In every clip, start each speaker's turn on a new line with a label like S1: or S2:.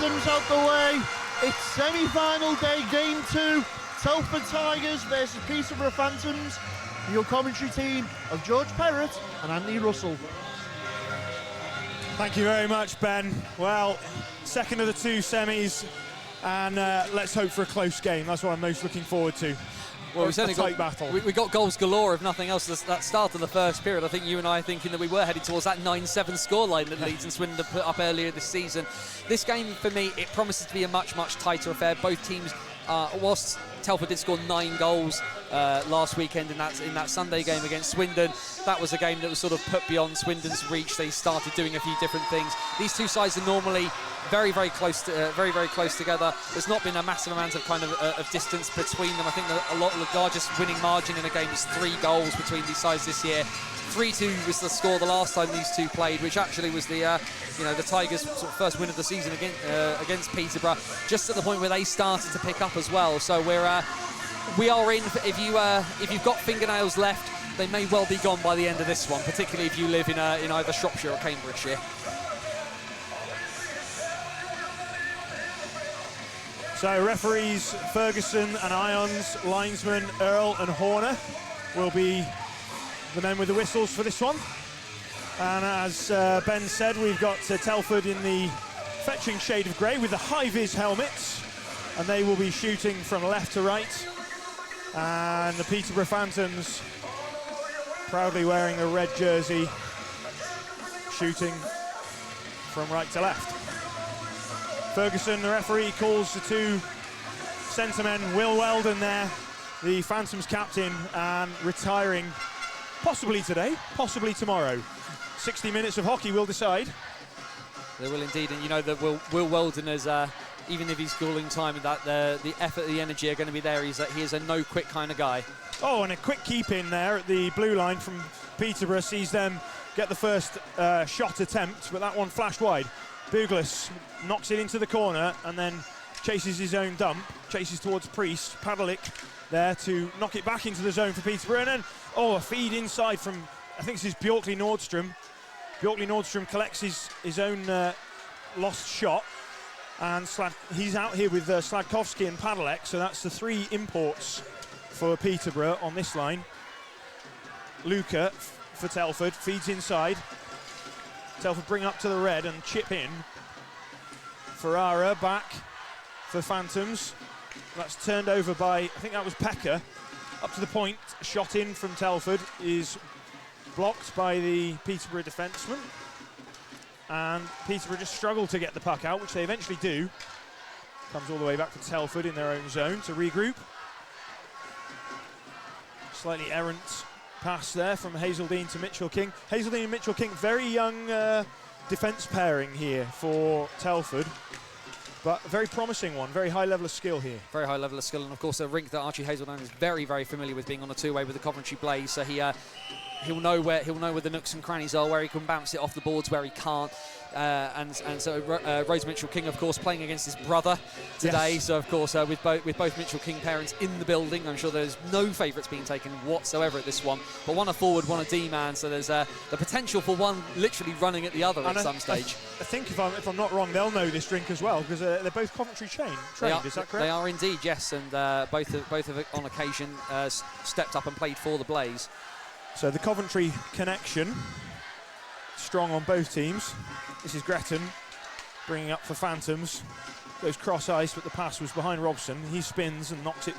S1: Phantoms out the way. It's semi-final day, game 2. Telford Tigers versus Peterborough Phantoms. Your commentary team of George Perrott and Andy Russell.
S2: Thank you very much, Ben. Well, second of the 2 semis, and let's hope for a close game. That's what I'm most looking forward to.
S3: Well, we certainly got
S2: battle.
S3: We got goals galore, if nothing else. That start of the first period, I think you and I are thinking that we were headed towards that 9-7 scoreline that Leeds and Swindon put up earlier this season. This game, for me, it promises to be a much, much tighter affair. Both teams, whilst Telford did score 9 goals last weekend in that Sunday game against Swindon, that was a game that was sort of put beyond Swindon's reach. They started doing a few different things. These two sides are normally very, very close together. There's not been a massive amount of of distance between them. I think the largest winning margin in a game is 3 goals between these sides this year. 3-2 was the score the last time these two played, which actually was the the Tigers' sort of first win of the season against Peterborough, just at the point where they started to pick up as well. So we are in. If you've got fingernails left, they may well be gone by the end of this one, particularly if you live in either Shropshire or Cambridgeshire.
S2: So referees Ferguson and Irons, linesmen Earl and Horner will be the men with the whistles for this one. And as Ben said, we've got Telford in the fetching shade of grey with the high-vis helmets, and they will be shooting from left to right. And the Peterborough Phantoms proudly wearing a red jersey, shooting from right to left. Ferguson, the referee, calls the 2 centre men. Will Weldon there, the Phantoms captain, and retiring possibly today, possibly tomorrow. 60 minutes of hockey will decide.
S3: They will indeed, and you know that Will Weldon is, even if he's schooling time, that the effort, the energy are going to be there. He is a no-quit kind of guy. Oh, and a quick keep in there at the blue line from Peterborough sees them get the first shot attempt, but that one flashed wide. Douglas knocks it into the corner and then chases his own dump, chases towards Priest. Padalick there to knock it back into the zone for Peterborough, and then, a feed inside from, I think this is Bjorkley Nordstrom. Bjorkley Nordstrom collects his own lost shot, and he's out here with Sladkowski and Padalek, so that's the 3 imports for Peterborough on this line. Luca for Telford feeds inside. Telford bring up to the red and chip in. Ferrara back for Phantoms. That's turned over by, I think that was Pekka. Up to the point, shot in from Telford is blocked by the Peterborough defenceman. And Peterborough just struggle to get the puck out, which they eventually do. Comes all the way back to Telford in their own zone to regroup. Slightly errant pass there from Hazeldine to Mitchell King. Hazeldine and Mitchell King, very young defence pairing here for Telford, but a very promising one, very high level of skill here. Very high level of skill, and of course a rink that Archie Hazeldine is very, very familiar with, being on a 2-way with the Coventry Blaze, so he'll know where the nooks and crannies are, where he can bounce it off the boards, where he can't. And so Rose Mitchell King, of course, playing against his brother today. Yes. So of course, with both Mitchell King parents in the building, I'm sure there's no favourites being taken whatsoever at this one. But one a forward, one a D-man. So there's the potential for one literally running at the other at some stage. I think if I'm not wrong, they'll know this drink as well, because they're both Coventry trained. Is that correct? They are indeed, yes. And both have on occasion stepped up and played for the Blaze. So the Coventry connection strong on both teams. This is Gretton bringing up for Phantoms. Goes cross ice, but the pass was behind Robson. He spins and knocks it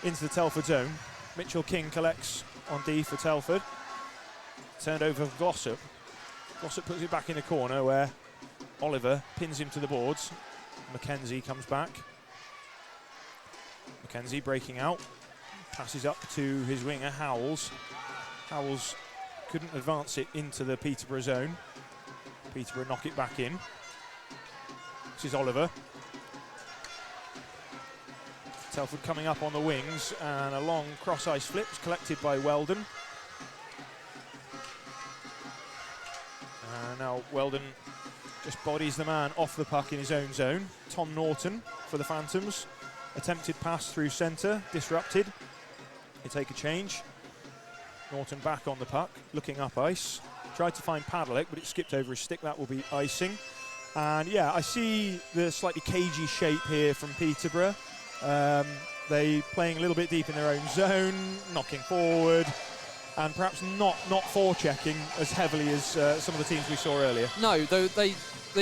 S3: into the Telford zone. Mitchell King collects on D for Telford. Turned over for Glossop. Glossop puts it back in the corner where Oliver pins him to the boards. Mackenzie comes back. Mackenzie breaking out. Passes up to his winger, Howells. Howells couldn't advance it into the Peterborough zone. Peterborough knock it back in. This is Oliver. Telford coming up on the wings, and a long cross-ice flip is collected by Weldon. And now Weldon just bodies the man off the puck in his own zone. Tom Norton for the Phantoms. Attempted pass through centre, disrupted. They take a change. Norton back on the puck, looking up ice. Tried to find Padalek, but it skipped over his stick. That will be icing. And yeah, I see the slightly cagey shape here from Peterborough. They playing a little bit deep in their own zone, knocking forward, and perhaps not forechecking as heavily as some of the teams we saw earlier.
S4: No, though they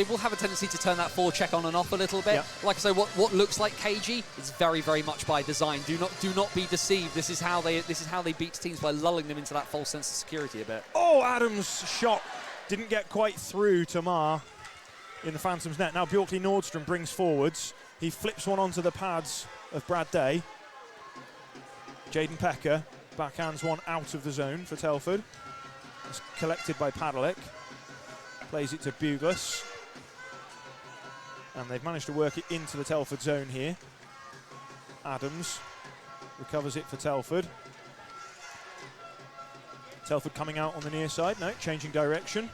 S4: will have a tendency to turn that forecheck on and off a little bit.
S3: Yeah.
S4: Like I say, what looks like cagey is very, very much by design. Do not be deceived. This is how they beat teams, by lulling them into that false sense of security a bit.
S3: Oh, Adams' shot didn't get quite through to Marr in the Phantom's net. Now Bjorkley Nordstrom brings forwards. He flips one onto the pads of Brad Day. Jaden Pecker backhands one out of the zone for Telford. It's collected by Padalek. Plays it to Buglas. And they've managed to work it into the Telford zone here. Adams recovers it for Telford. Telford coming out on the near side. No, changing direction.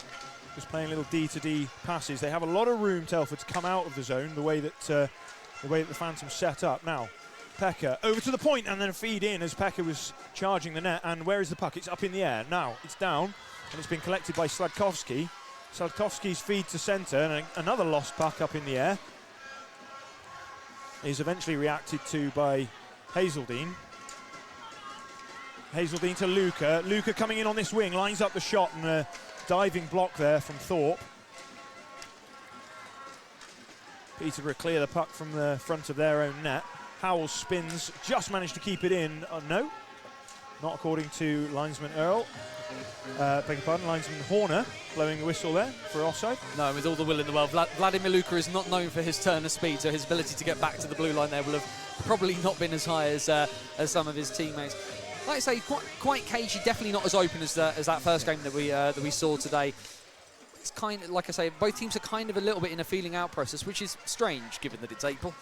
S3: Just playing little D-to-D passes. They have a lot of room, Telford, to come out of the zone the way that the Phantom's set up. Now, Pecker over to the point and then a feed in as Pecker was charging the net. And where is the puck? It's up in the air. Now, it's down and it's been collected by Sladkovsky. Sladkovsky's feed to centre and another lost puck up in the air is eventually reacted to by Hazeldine. Hazeldine to Luca. Luca coming in on this wing, lines up the shot and a diving block there from Thorpe. Peterborough clear the puck from the front of their own net. Howell spins, just managed to keep it in. No, not according to linesman Earl. Beg your pardon, linesman Horner blowing the whistle there for offside.
S4: No, with all the will in the world. Vladimir Luka is not known for his turn of speed, so his ability to get back to the blue line there will have probably not been as high as some of his teammates. Like I say, quite cagey, definitely not as open as that first game that we saw today. It's kind of, like I say, both teams are kind of a little bit in a feeling out process, which is strange given that it's April.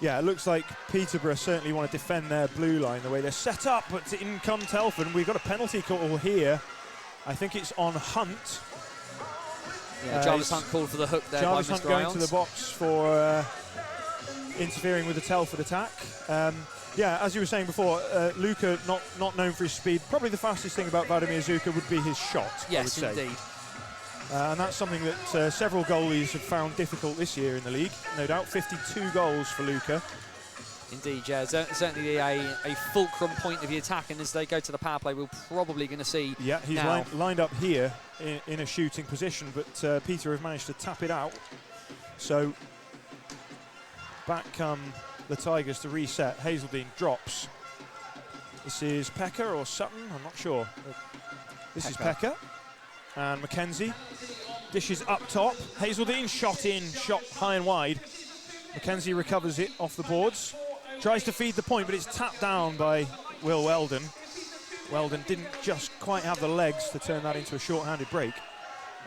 S3: Yeah, it looks like Peterborough certainly want to defend their blue line the way they're set up, but in come Telford, and we've got a penalty call here. I think it's on Hunt.
S4: Yeah, Jarvis Hunt called for the hook there
S3: Jarvis
S4: by
S3: Hunt
S4: Mr.
S3: going
S4: Irons.
S3: to the box for interfering with the Telford attack. Yeah, as you were saying before, Luka not known for his speed. Probably the fastest thing about Vladimir Zuka would be his shot.
S4: Yes,
S3: I would say.
S4: indeed.
S3: And that's something that several goalies have found difficult this year in the league. No doubt, 52 goals for Luka.
S4: Indeed, yeah, certainly a fulcrum point of the attack, and as they go to the power play, we're probably going to see.
S3: Yeah, he's lined up here in a shooting position, but Peter have managed to tap it out. So back come the Tigers to reset. Hazeldine drops. This is Pecker or Sutton, I'm not sure. This is Pecker. And Mackenzie dishes up top. Hazeldine shot high and wide. Mackenzie recovers it off the boards. Tries to feed the point, but it's tapped down by Will Weldon. Weldon didn't just quite have the legs to turn that into a short-handed break.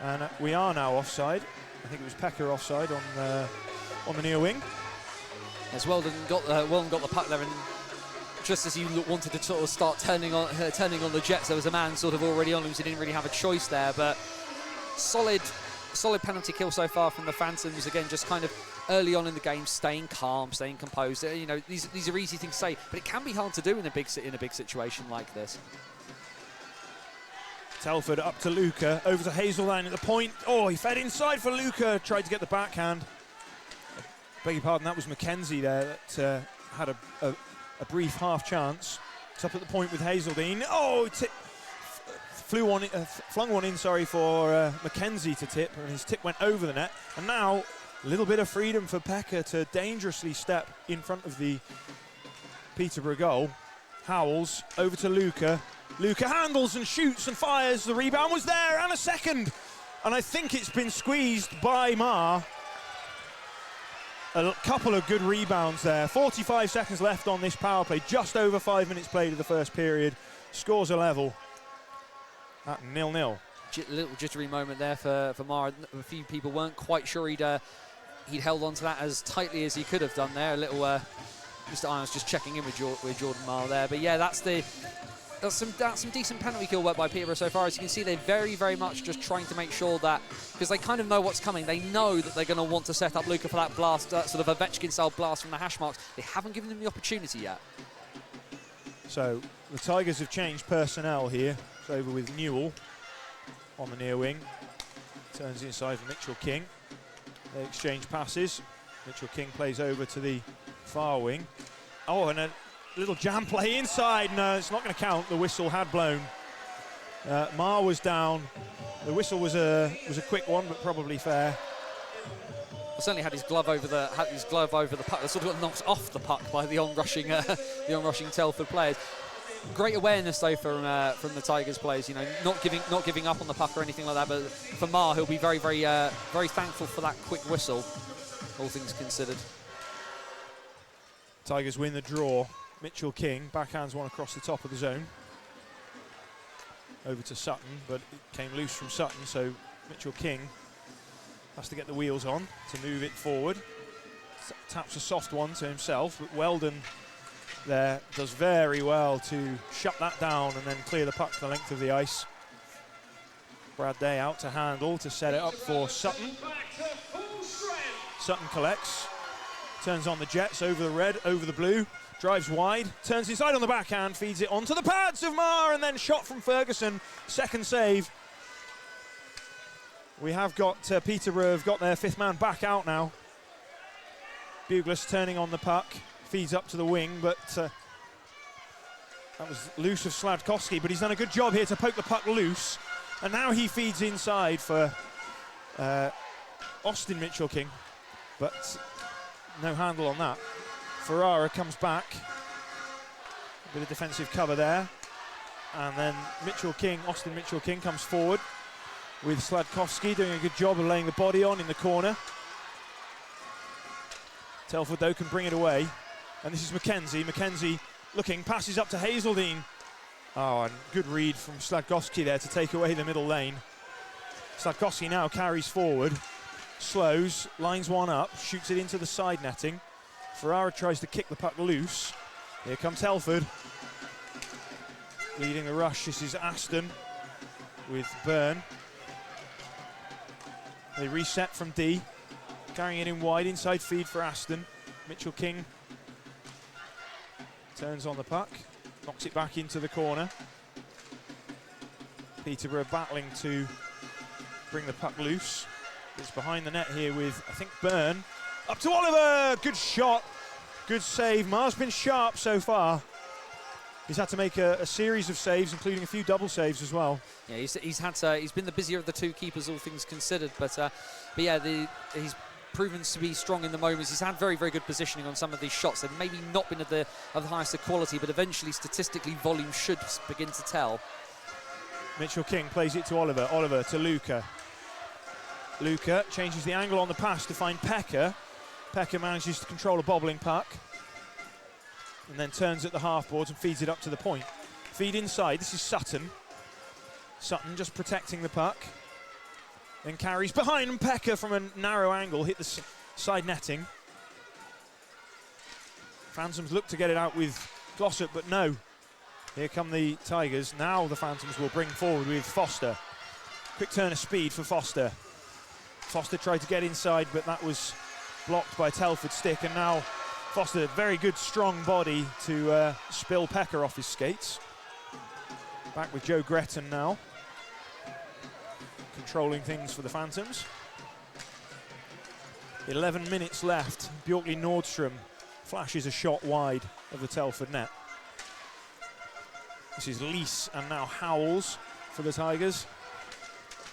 S3: And we are now offside. I think it was Pecker offside on the near wing.
S4: As Weldon got the puck there, and just as he wanted to sort of start turning on the Jets, there was a man sort of already on him, so he didn't really have a choice there. But solid penalty kill so far from the Phantoms. Again, just kind of early on in the game, staying calm, staying composed. You know, these are easy things to say, but it can be hard to do in a big situation like this.
S3: Telford up to Luca, over to Hazeldine at the point. Oh, he fed inside for Luca, tried to get the backhand. Beg your pardon, that was Mackenzie there that had a brief half chance. It's up at the point with Hazeldine. Oh, flung one in, for Mackenzie to tip, and his tip went over the net. And now, a little bit of freedom for Pecker to dangerously step in front of the Peterborough goal. Howells over to Luca. Luca handles and shoots and fires. The rebound was there, and a second. And I think it's been squeezed by Marr. A couple of good rebounds there. 45 seconds left on this power play. Just over 5 minutes played of the first period. Scores a level at 0-0.
S4: Little jittery moment there for Marr. A few people weren't quite sure he'd held on to that as tightly as he could have done there. A little Mr. Irons just checking in with Jordan Marr there. But yeah, that's some decent penalty kill work by Peterborough so far. As you can see, they're very, very much just trying to make sure that, because they kind of know what's coming, they know that they're going to want to set up Luka for that blast, sort of Ovechkin-style blast from the hash marks. They haven't given them the opportunity yet.
S3: So the Tigers have changed personnel here. It's over with Newell on the near wing. Turns inside for Mitchell King. They exchange passes. Mitchell King plays over to the far wing. Oh, and a little jam play inside. No, it's not going to count. The whistle had blown. Marr was down. The whistle was a quick one, but probably fair.
S4: Certainly had his glove over the puck. That sort of got knocked off the puck by the onrushing Telford players. Great awareness though from the Tigers players. You know, not giving up on the puck or anything like that. But for Marr, he'll be very thankful for that quick whistle. All things considered.
S3: Tigers win the draw. Mitchell King backhands one across the top of the zone. Over to Sutton, but it came loose from Sutton, so Mitchell King has to get the wheels on to move it forward. Taps a soft one to himself, but Weldon there does very well to shut that down and then clear the puck the length of the ice. Brad Day out to handle to set it up for Sutton. Sutton collects, turns on the jets over the red, over the blue, drives wide, turns inside on the backhand, feeds it onto the pads of Marr, and then shot from Ferguson. Second save. We have got Peterborough have got their fifth man back out now. Buglas turning on the puck, feeds up to the wing, but that was loose of Sladkowski, but he's done a good job here to poke the puck loose. And now he feeds inside for Austin Mitchell King, but no handle on that. Ferrara comes back, a bit of defensive cover there, and then Austin Mitchell King comes forward with Sladkowski doing a good job of laying the body on in the corner. Telford though can bring it away, and this is Mackenzie. Mackenzie looking, passes up to Hazeldine. Oh, and good read from Sladkowski there to take away the middle lane. Sladkowski now carries forward, slows, lines one up, shoots it into the side netting. Ferrara tries to kick the puck loose. Here comes Telford. Leading the rush, this is Aston with Byrne. They reset from D, carrying it in wide, inside feed for Aston. Mitchell King turns on the puck, knocks it back into the corner. Peterborough battling to bring the puck loose. It's behind the net here with, I think, Byrne. Up to Oliver, good shot, good save. Marr's been sharp so far. He's had to make a series of saves, including a few double saves as well.
S4: Yeah, he's been the busier of the two keepers, all things considered. But yeah, he's proven to be strong in the moments. He's had very good positioning on some of these shots. They've maybe not been of the highest of quality, but eventually, statistically, volume should begin to tell.
S3: Mitchell King plays it to Oliver. Oliver to Luca. Luca changes the angle on the pass to find Pekka. Pekka manages to control a bobbling puck and then turns at the half boards and feeds it up to the point. Feed inside, this is Sutton. Sutton just protecting the puck. Then carries behind, and Pekka from a narrow angle hit the side netting. Phantoms look to get it out with Glossop, but no. Here come the Tigers. Now the Phantoms will bring forward with Foster. Quick turn of speed for Foster. Foster tried to get inside, but that was blocked by Telford's stick, and now Foster, very good strong body to spill Pekka off his skates. Back with Joe Gretton now, controlling things for the Phantoms. 11 minutes left. Bjorkley Nordstrom flashes a shot wide of the Telford net. This is Lees and now Howells for the Tigers.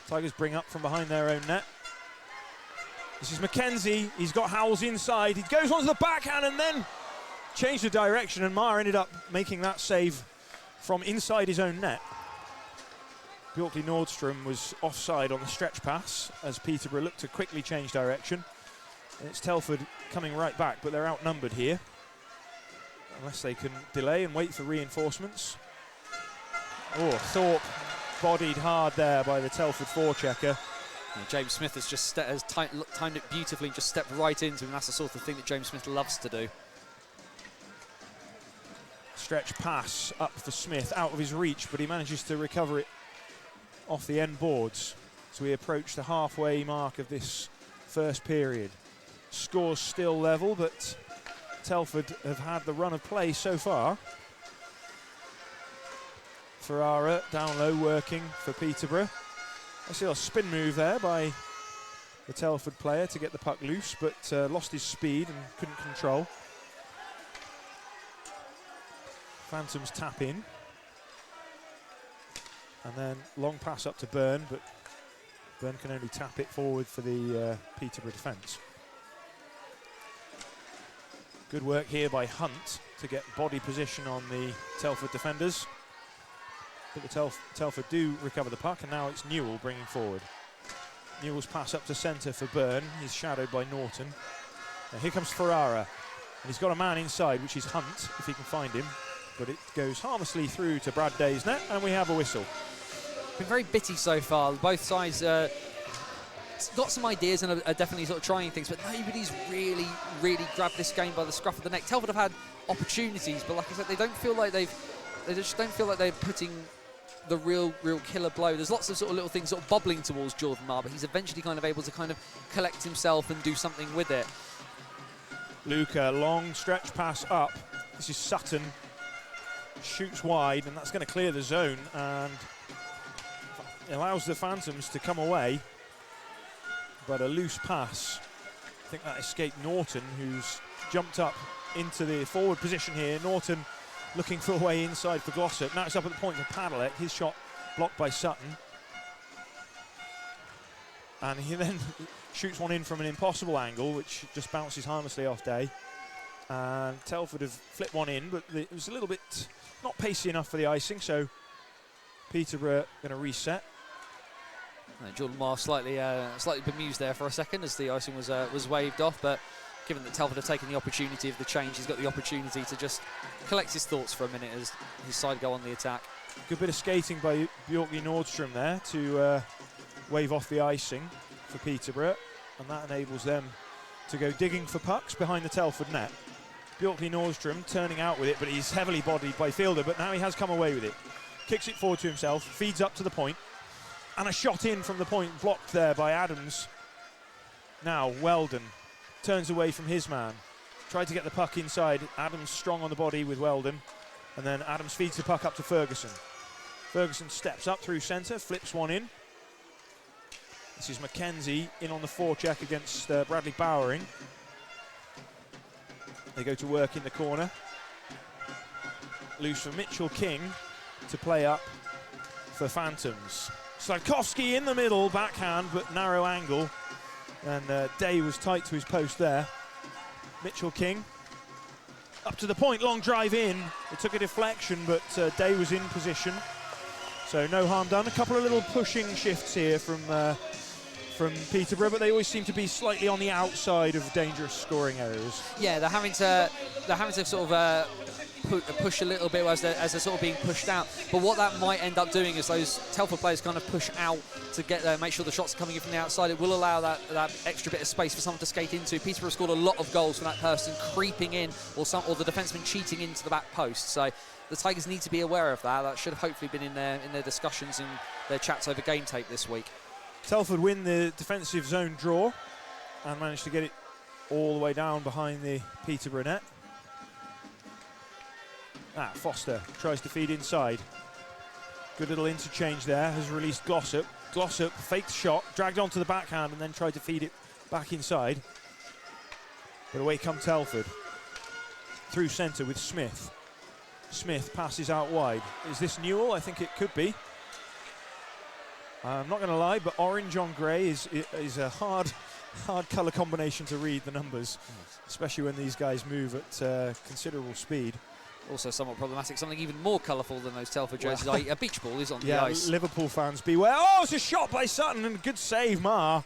S3: Tigers bring up from behind their own net. This is Mackenzie, he's got Howells inside, he goes onto the backhand and then changed the direction, and Marr ended up making that save from inside his own net. Bjorkley Nordstrom was offside on the stretch pass as Peterborough looked to quickly change direction. And it's Telford coming right back, but they're outnumbered here. Unless they can delay and wait for reinforcements. Oh, Thorpe bodied hard there by the Telford forechecker.
S4: Yeah, James Smith has timed it beautifully and just stepped right into him. That's the sort of thing that James Smith loves to do.
S3: Stretch pass up for Smith, out of his reach, but he manages to recover it off the end boards. So we approach the halfway mark of this first period. Scores still level, but Telford have had the run of play so far. Ferrara down low working for Peterborough. I see a spin move there by the Telford player to get the puck loose, but lost his speed and couldn't control. Phantoms tap in. And then long pass up to Byrne, but Byrne can only tap it forward for the Peterborough defence. Good work here by Hunt to get body position on the Telford defenders. But the Telford do recover the puck, and now it's Newell bringing forward. Newell's pass up to centre for Byrne. He's shadowed by Norton. Now here comes Ferrara, and he's got a man inside, which is Hunt, if he can find him. But it goes harmlessly through to Brad Day's net, and we have a whistle.
S4: Been very bitty so far. Both sides got some ideas and are definitely sort of trying things, but nobody's really grabbed this game by the scruff of the neck. Telford have had opportunities, but like I said, they just don't feel like they're putting the real killer blow. There's lots of sort of little things sort of bubbling towards Jordan Marr, but he's eventually kind of able to kind of collect himself and do something with it.
S3: Luca, long stretch pass up. This is Sutton. Shoots wide, and that's going to clear the zone, and it allows the Phantoms to come away. But a loose pass, I think that escaped Norton, who's jumped up into the forward position here. Norton looking for a way inside for Glossop. Now it's up at the point for Padalek. His shot blocked by Sutton. And he then shoots one in from an impossible angle, which just bounces harmlessly off Day. And Telford have flipped one in, but it was a little bit not pacey enough for the icing, so Peterborough going to reset.
S4: Jordan Marr slightly bemused there for a second as the icing was waved off, but given that Telford have taken the opportunity of the change, he's got the opportunity to just collect his thoughts for a minute as his side go on the attack.
S3: Good bit of skating by Bjorkley Nordstrom there to wave off the icing for Peterborough, and that enables them to go digging for pucks behind the Telford net. Bjorkley Nordstrom turning out with it, but he's heavily bodied by Fielder, but now he has come away with it. Kicks it forward to himself, feeds up to the point, and a shot in from the point blocked there by Adams. Now Weldon turns away from his man. Tried to get the puck inside. Adams strong on the body with Weldon. And then Adams feeds the puck up to Ferguson. Ferguson steps up through centre, flips one in. This is Mackenzie in on the forecheck against Bradley Bowering. They go to work in the corner. Loose for Mitchell King to play up for Phantoms. Sladkowski in the middle, backhand, but narrow angle. And Day was tight to his post there. Mitchell King up to the point, long drive in. It took a deflection, but Day was in position. So no harm done. A couple of little pushing shifts here from Peterborough, but they always seem to be slightly on the outside of dangerous scoring areas.
S4: Yeah, they're having to sort of push a little bit as they're sort of being pushed out. But what that might end up doing is those Telford players kind of push out to get there, make sure the shots are coming in from the outside. It will allow that extra bit of space for someone to skate into. Peterborough scored a lot of goals from that person creeping in, or the defenseman cheating into the back post. So the Tigers need to be aware of that. That should have hopefully been in their discussions and their chats over game tape this week.
S3: Telford win the defensive zone draw and manage to get it all the way down behind the Peterborough net. Foster tries to feed inside. Good little interchange there, has released Glossop. Glossop faked shot, dragged onto the backhand and then tried to feed it back inside. But away come Telford. Through centre with Smith. Smith passes out wide. Is this Newell? I think it could be. I'm not going to lie, but orange on grey is a hard colour combination to read the numbers, especially when these guys move at considerable speed.
S4: Also somewhat problematic, something even more colourful than those Telford jerseys. A beach ball is on the ice.
S3: Liverpool fans beware. Oh, it's a shot by Sutton and a good save, Marr.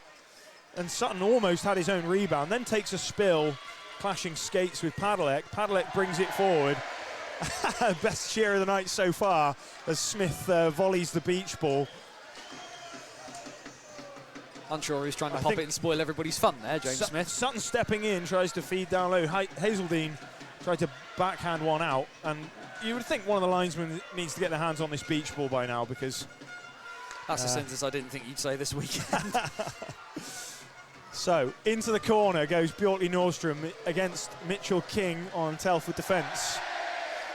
S3: And Sutton almost had his own rebound, then takes a spill, clashing skates with Padalek. Padalek brings it forward. Best cheer of the night so far as Smith volleys the beach ball.
S4: Unsure who's trying to pop it and spoil everybody's fun there, James Smith.
S3: Sutton stepping in, tries to feed down low. Hazeldine tried to backhand one out, and you would think one of the linesmen needs to get their hands on this beach ball by now, because
S4: that's a sentence I didn't think you'd say this weekend.
S3: So into the corner goes Bjorkley Nordstrom against Mitchell King on Telford defence.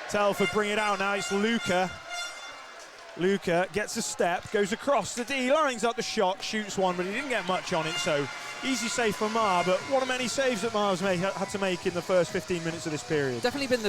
S3: Telford bring it out now. It's Luca. Luca gets a step, goes across the D, lines up the shot, shoots one, but he didn't get much on it, so
S2: Easy save for Mar, but one of many saves that Mar's had to make in the first 15 minutes of this period.
S4: Definitely been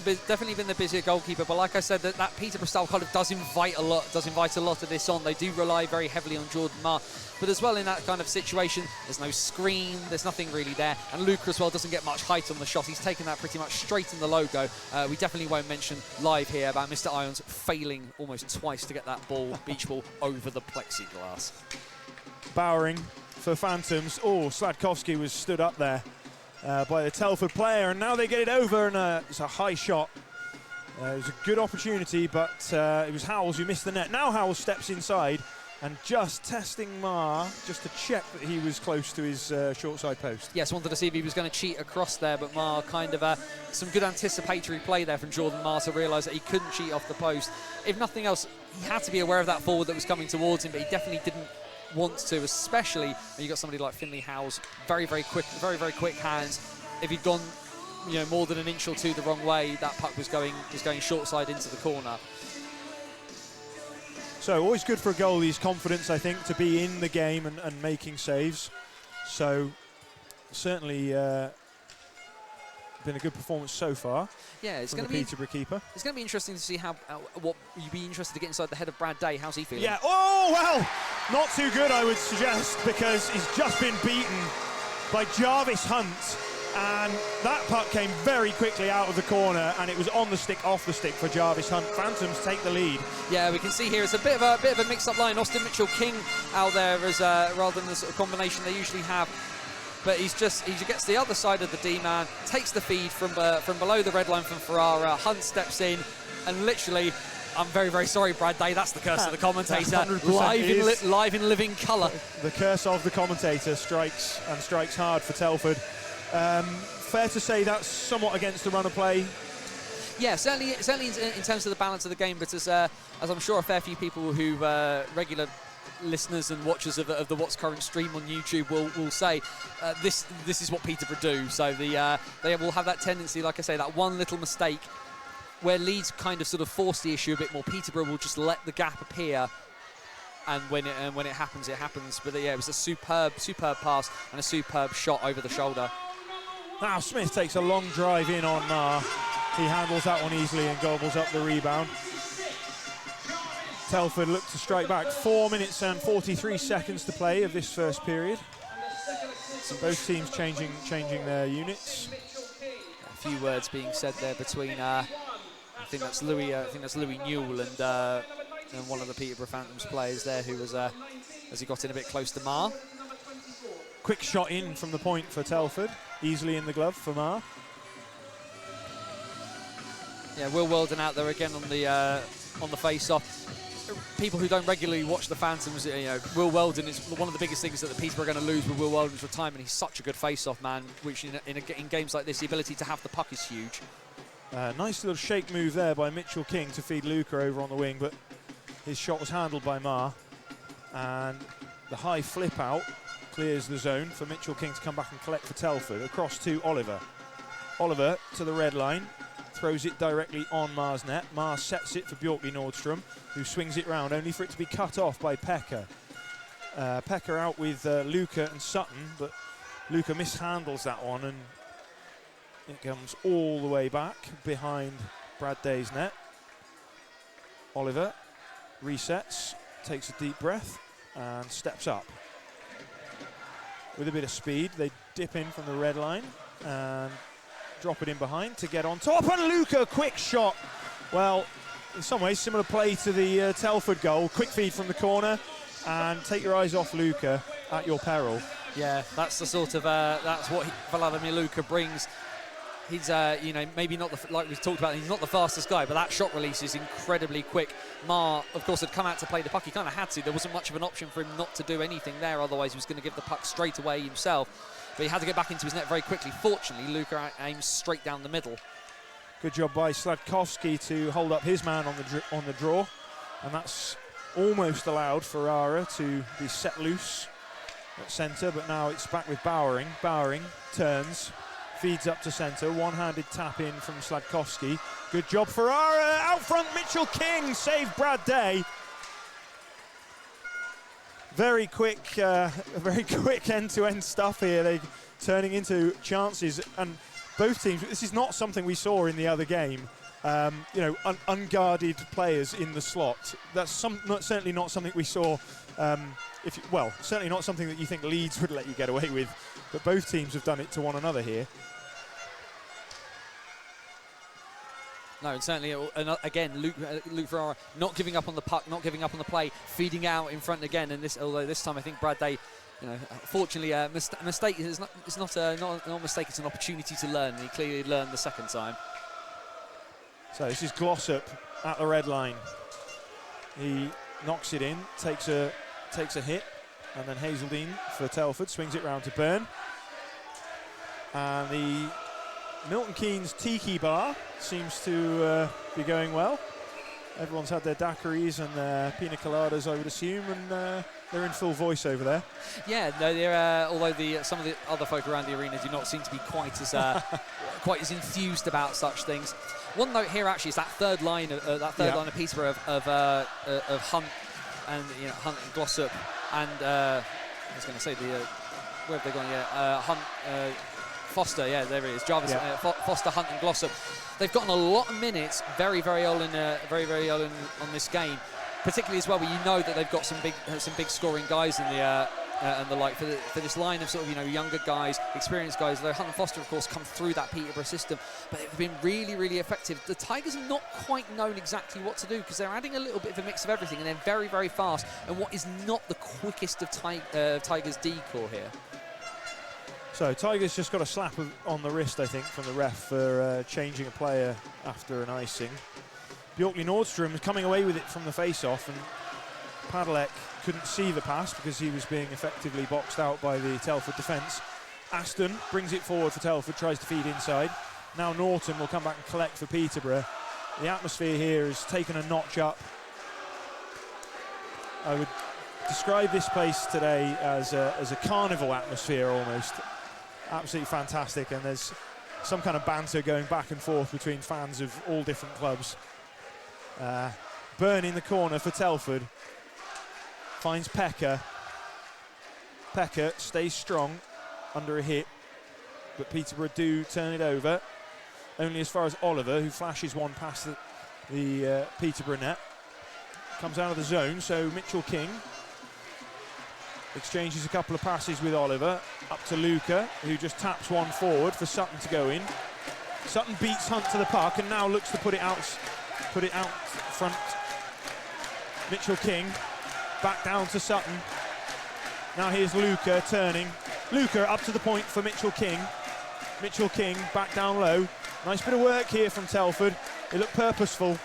S4: the busier goalkeeper, but like I said, that Peterborough style kind of does invite a lot of this on. They do rely very heavily on Jordan Marr, but as well in that kind of situation, there's no screen, there's nothing really there, and Luca as well doesn't get much height on the shot. He's taken that pretty much straight in the logo. We definitely won't mention live here about Mr. Irons failing almost twice to get that beach ball over the plexiglass.
S2: Bowering for Phantoms. Oh, Sladkowski was stood up there by the Telford player, and now they get it over, and it's a high shot. It was a good opportunity, but it was Howells who missed the net. Now Howells steps inside and just testing Marr just to check that he was close to his short side post.
S4: Yes, wanted to see if he was going to cheat across there, but Marr kind of some good anticipatory play there from Jordan Marr to realise that he couldn't cheat off the post. If nothing else, he had to be aware of that forward that was coming towards him, but he definitely didn't want to, especially when you got somebody like Finley Howells, very quick hands. If he'd gone, more than an inch or two the wrong way, that puck was going short side into the corner.
S2: So always good for a goalie's confidence, I think, to be in the game and making saves. So certainly been a good performance so far.
S4: Yeah, it's going to
S2: be Peterborough keeper.
S4: It's going to be interesting to see what you'd be interested to get inside the head of Brad Day. How's he feeling?
S2: Yeah. Oh well, not too good, I would suggest, because he's just been beaten by Jarvis Hunt, and that puck came very quickly out of the corner, and it was on the stick, off the stick for Jarvis Hunt. Phantoms take the lead.
S4: Yeah, we can see here it's a bit of a mixed-up line. Austin Mitchell-King out there as rather than the sort of combination they usually have. But he gets the other side of the D-man, takes the feed from below the red line from Ferrara. Hunt steps in, and literally, I'm very sorry, Brad Day, that's the curse of the commentator. Live in living colour.
S2: The curse of the commentator strikes hard for Telford. Fair to say that's somewhat against the run of play.
S4: Yeah, certainly in terms of the balance of the game, but as I'm sure a fair few people who regular listeners and watchers of the What's Current stream on YouTube will say, this is what Peterborough do. So they will have that tendency, like I say, that one little mistake where Leeds kind of sort of force the issue a bit more. Peterborough will just let the gap appear, and when it happens, it happens. But yeah, it was a superb pass and a superb shot over the shoulder.
S2: Now Smith takes a long drive in on Marr. He handles that one easily and gobbles up the rebound. Telford look to strike back. 4 minutes and 43 seconds to play of this first period. So both teams changing their units.
S4: A few words being said there between I think that's Louis Newell and one of the Peterborough Phantoms players there, who was as he got in a bit close to Marr.
S2: Quick shot in from the point for Telford, easily in the glove for Marr.
S4: Yeah, Will Weldon out there again on the face-off. People who don't regularly watch the Phantoms, Will Weldon is one of the biggest things that the Peterborough are going to lose with Will Weldon's retirement. He's such a good face-off man, which in games like this, the ability to have the puck is huge.
S2: Nice little shake move there by Mitchell King to feed Luca over on the wing, but his shot was handled by Marr, and the high flip out clears the zone for Mitchell King to come back and collect for Telford. Across to Oliver. Oliver to the red line, throws it directly on Marr's net. Marr sets it for Bjorkley Nordstrom, who swings it round, only for it to be cut off by Pecker. Pecker out with Luca and Sutton, but Luca mishandles that one, and it comes all the way back behind Brad Day's net. Oliver resets, takes a deep breath, and steps up. With a bit of speed, they dip in from the red line and drop it in behind to get on top, and Luca, quick shot. Well, in some ways, similar play to the Telford goal. Quick feed from the corner, and take your eyes off Luca at your peril.
S4: Yeah, that's the sort of, that's what Vladimir Luca brings. He's, maybe not like we've talked about, he's not the fastest guy, but that shot release is incredibly quick. Marr, of course, had come out to play the puck. He kind of had to. There wasn't much of an option for him not to do anything there, otherwise he was going to give the puck straight away himself. But he had to get back into his net very quickly. Fortunately, Luca aims straight down the middle.
S2: Good job by Sladkowski to hold up his man on the draw, and that's almost allowed Ferrara to be set loose at centre, but now it's back with Bowering. Bowering turns, feeds up to centre, one-handed tap in from Sladkowski. Good job Ferrara, out front Mitchell King, saved Brad Day. very quick end-to-end stuff here. They turning into chances, and both teams. This is not something we saw in the other game. You know, unguarded players in the slot. That's certainly not something we saw. Certainly not something that you think Leeds would let you get away with. But both teams have done it to one another here.
S4: No, and certainly, again, Luke Ferrara not giving up on the puck, not giving up on the play, feeding out in front again. And although this time I think Brad Day, you know, fortunately, a mistake is not a mistake. It's an opportunity to learn. And he clearly learned the second time.
S2: So this is Glossop at the red line. He knocks it in, takes a hit, and then Hazeldine for Telford swings it round to Byrne. And the Milton Keynes Tiki Bar seems to be going well. Everyone's had their daiquiris and their pina coladas, I would assume, and they're in full voice over there.
S4: Yeah, no, they're although some of the other folk around the arena do not seem to be quite as enthused about such things. One note here actually is that third line of Peterborough of Hunt and Hunt and Glossop and I was going to say where have they gone? Yeah, Hunt. Foster, yeah, there he is. Jarvis, Foster, Hunt, and Glossop. They've gotten a lot of minutes very early on this game, particularly as well, where you know that they've got some big scoring guys in the and the like for this line of sort of younger guys, experienced guys. Though Hunt and Foster, of course, come through that Peterborough system, but they've been really effective. The Tigers are not quite known exactly what to do because they're adding a little bit of a mix of everything, and they're very fast. And what is not the quickest of Tigers' D-core here.
S2: So Tigers just got a slap on the wrist, I think, from the ref for changing a player after an icing. Bjorkley Nordstrom is coming away with it from the face-off, and Padalek couldn't see the pass because he was being effectively boxed out by the Telford defence. Aston brings it forward for Telford, tries to feed inside. Now Norton will come back and collect for Peterborough. The atmosphere here has taken a notch up. I would describe this place today as a carnival atmosphere almost. Absolutely fantastic, and there's some kind of banter going back and forth between fans of all different clubs. Byrne in the corner for Telford. Finds Pekka. Pekka stays strong under a hit, but Peterborough do turn it over. Only as far as Oliver, who flashes one past the Peterborough net. Comes out of the zone, so Mitchell King exchanges a couple of passes with Oliver, up to Luca, who just taps one forward for Sutton to go in. Sutton beats Hunt to the puck and now looks to put it out front. Mitchell King, back down to Sutton. Now here's Luca turning. Luca up to the point for Mitchell King. Mitchell King back down low. Nice bit of work here from Telford. It looked purposeful,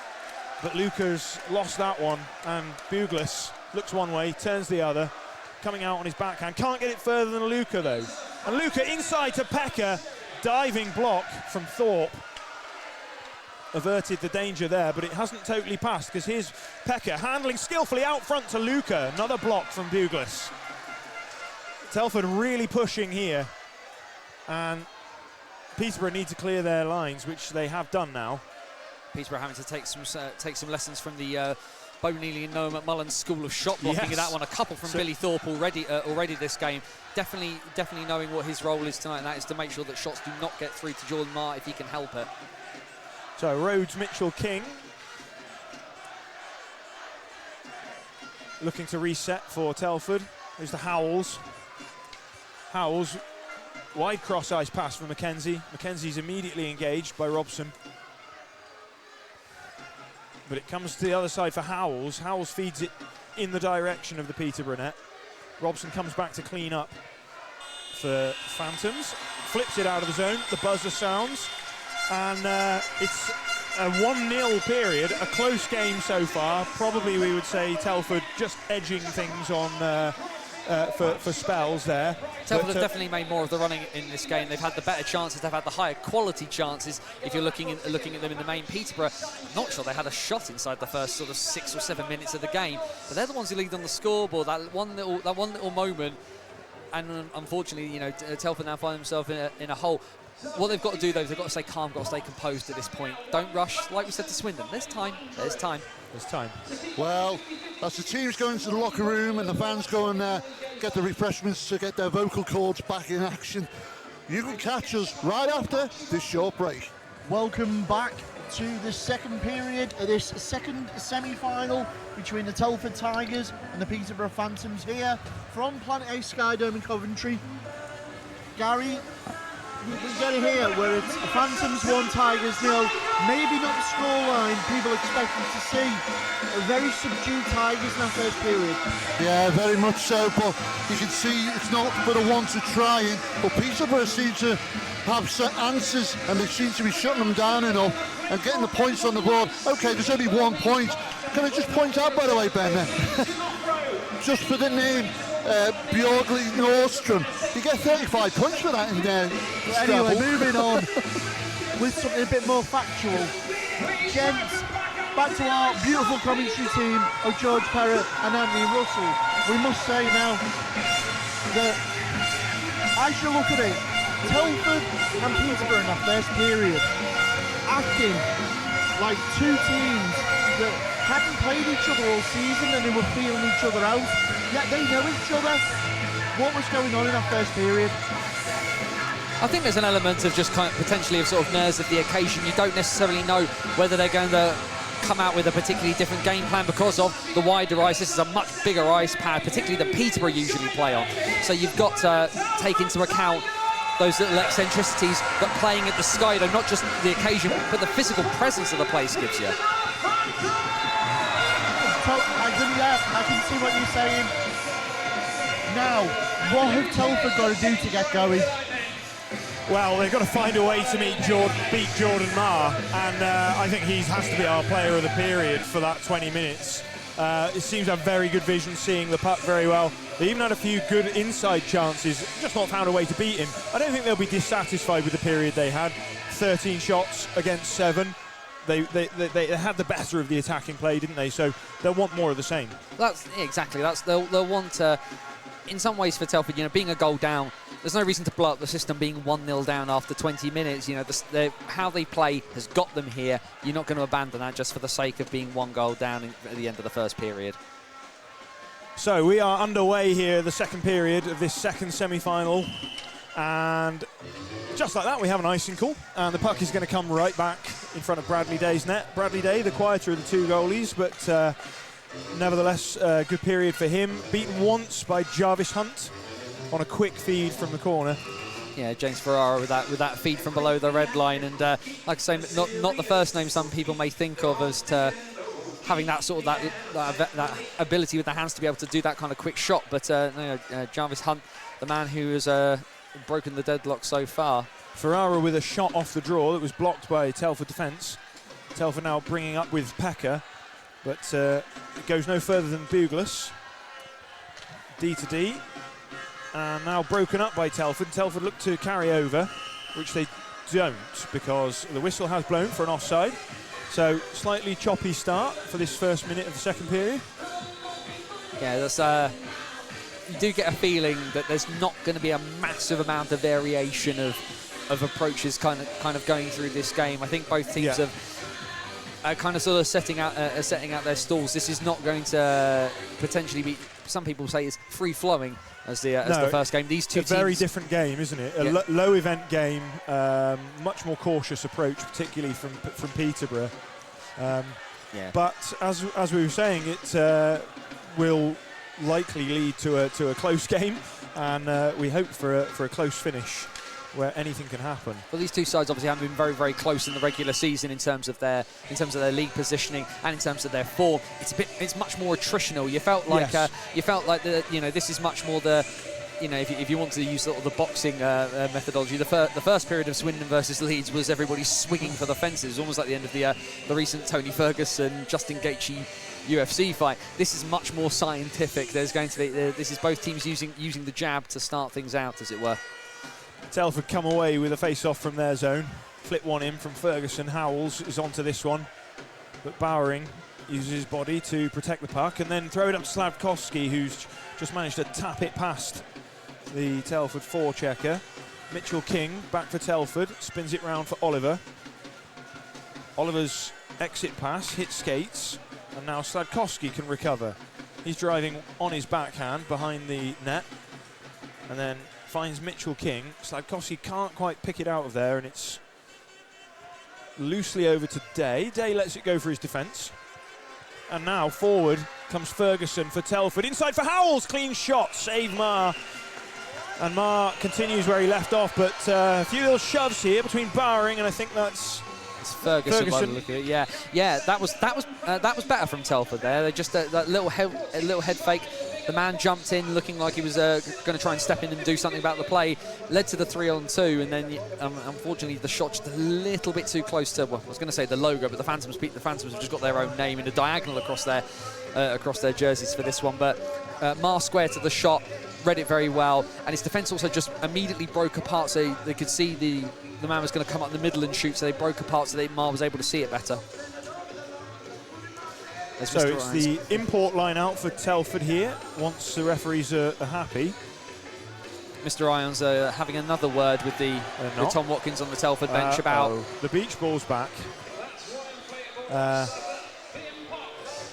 S2: but Luca's lost that one, and Buglas looks one way, turns the other. Coming out on his backhand, can't get it further than Luca though. And Luca inside to Pekka, diving block from Thorpe. Averted the danger there, but it hasn't totally passed because here's Pekka handling skillfully out front to Luca. Another block from Buglas. Telford really pushing here, and Peterborough need to clear their lines, which they have done now.
S4: Peterborough having to take some lessons from the Bo Neely and Noah McMullen's school of shot blocking. Yes. That one, a couple from Billy Thorpe already this game. Definitely knowing what his role is tonight, and that is to make sure that shots do not get through to Jordan Marr if he can help it.
S2: So Rhodes, Mitchell King looking to reset for Telford. There's the Howells. Howells, wide cross-ice pass from Mackenzie. Mackenzie's immediately engaged by Robson. But it comes to the other side for Howells. Howells feeds it in the direction of the Peterborough net. Robson comes back to clean up for Phantoms. Flips it out of the zone. The buzzer sounds. And it's a 1-0 period. A close game so far. Probably we would say Telford just edging things on for spells there.
S4: Telford have definitely made more of the running in this game. They've had the better chances, they've had the higher quality chances. If you're looking at them in the main, Peterborough, I'm not sure they had a shot inside the first sort of 6 or 7 minutes of the game, but they're the ones who lead on the scoreboard. That one little moment, and unfortunately, Telford now find themselves in a hole. What they've got to do, though, is they've got to stay calm, got to stay composed at this point. Don't rush, like we said to Swindon. There's time.
S2: There's time.
S1: Well,
S5: as the teams go into the locker room and the fans go and get the refreshments to get their vocal cords back in action. You can catch us right after this short break.
S1: Welcome back to the second period of this second semi-final between the Telford Tigers and the Peterborough Phantoms here from Planet A Skydome in Coventry. Gary, you can get it here where it's Phantoms 1, Tigers 0. Maybe not the scoreline people expected to see. A very subdued Tigers in that first period.
S5: Yeah, very much so, but you can see it's not for the want of trying, but Peterborough seem to have set answers and they seem to be shutting them down enough and getting the points on the board. Okay, there's only 1 point. Can I just point out, by the way, Ben, just for the name, Bjorgli Nordstrom, you get 35 points for that in there.
S1: Anyway, moving on with something a bit more factual. Gents, back to our beautiful commentary team of George Perrott and Anthony Russell. We must say now that as you look at it, Telford and Peterborough in that first period acting like two teams that hadn't played each other all season and they were feeling each other out, yet they know each other. What was going on in that first period?
S4: I think there's an element of just kind of potentially of sort of nerves of the occasion. You don't necessarily know whether they're going to come out with a particularly different game plan because of the wider ice. This is a much bigger ice pad, particularly that Peterborough usually play on. So you've got to take into account those little eccentricities that playing at the Skydome, not just the occasion, but the physical presence of the place gives you.
S1: I can see what you're saying. Now, what have Telford got to do to get going?
S2: Well, they've got to find a way to beat Jordan Marr, and I think he has to be our player of the period for that 20 minutes. It seems to have very good vision, seeing the puck very well. They even had a few good inside chances, just not found a way to beat him. I don't think they'll be dissatisfied with the period they had. 13 shots against 7. They had the better of the attacking play, didn't they? So they'll want more of the same.
S4: That's exactly. They'll want in some ways for Telford, you know, being a goal down, there's no reason to blow up the system being 1-0 down after 20 minutes. You know, how they play has got them here. You're not going to abandon that just for the sake of being 1 goal down at the end of the first period.
S2: So we are underway here, the second period of this second semi-final. And just like that, we have an icing call. And the puck is going to come right back in front of Bradley Day's net. Bradley Day, the quieter of the 2 goalies, but nevertheless, a good period for him. Beaten once by Jarvis Hunt on a quick feed from the corner.
S4: Yeah, James Ferrara with that feed from below the red line, and like I say, not the first name some people may think of as to having that sort of that ability with the hands to be able to do that kind of quick shot. But Jarvis Hunt, the man who has broken the deadlock so far.
S2: Ferrara with a shot off the draw that was blocked by Telford defence. Telford now bringing up with Pekka, but it goes no further than Buglas. D to D. And now broken up by Telford. Telford look to carry over, which they don't because the whistle has blown for an offside. So slightly choppy start for this first minute of the second period.
S4: Yeah, that's you do get a feeling that there's not going to be a massive amount of variation of approaches kind of going through this game. I think both teams have kind of sort of setting out their stalls. This is not going to potentially be, some people say, it's free-flowing as the first game. These two teams,
S2: very different game, isn't it? A low event game, much more cautious approach, particularly from Peterborough. But as we were saying, it will likely lead to a close game, and we hope for a close finish where anything can happen.
S4: Well, these two sides obviously haven't been very, very close in the regular season in terms of their league positioning and in terms of their form. It's much more attritional. You felt like this is much more the, you know, if you want to use sort of the boxing methodology, the first period of Swindon versus Leeds was everybody swinging for the fences, almost like the end of the recent Tony Ferguson, Justin Gaethje UFC fight. This is much more scientific. There's going to be this is both teams using the jab to start things out, as it were.
S2: Telford come away with a face-off from their zone. Flip one in from Ferguson. Howells is onto this one, but Bowering uses his body to protect the puck and then throw it up to Slavkovsky, who's just managed to tap it past the Telford forechecker. Mitchell King back for Telford, spins it round for Oliver. Oliver's exit pass hits skates, and now Slavkovsky can recover.
S3: He's driving on his backhand behind the net, and then finds Mitchell King. Sladkowski can't quite pick it out of there, and it's loosely over to Day. Day lets it go for his defence. And now forward comes Ferguson for Telford. Inside for Howells, clean shot, save Marr. And Marr continues where he left off, but a few little shoves here between Bowering, and I think that's
S4: it's Ferguson. By the look at it. Yeah, that was better from Telford there. They just that little head fake. The man jumped in looking like he was going to try and step in and do something about the play. Led to the 3-on-2, and then unfortunately the shot just a little bit too close to, well, I was going to say the logo, but the Phantoms have just got their own name in a diagonal across their jerseys for this one. But Marr square to the shot, read it very well, and his defence also just immediately broke apart, so they could see the man was going to come up in the middle and shoot, so they broke apart so that Marr was able to see it better.
S3: So it's the import line out for Telford here, once the referees are happy.
S4: Mr. Irons having another word with Tom Watkins on the Telford bench about...
S3: The beach ball's back.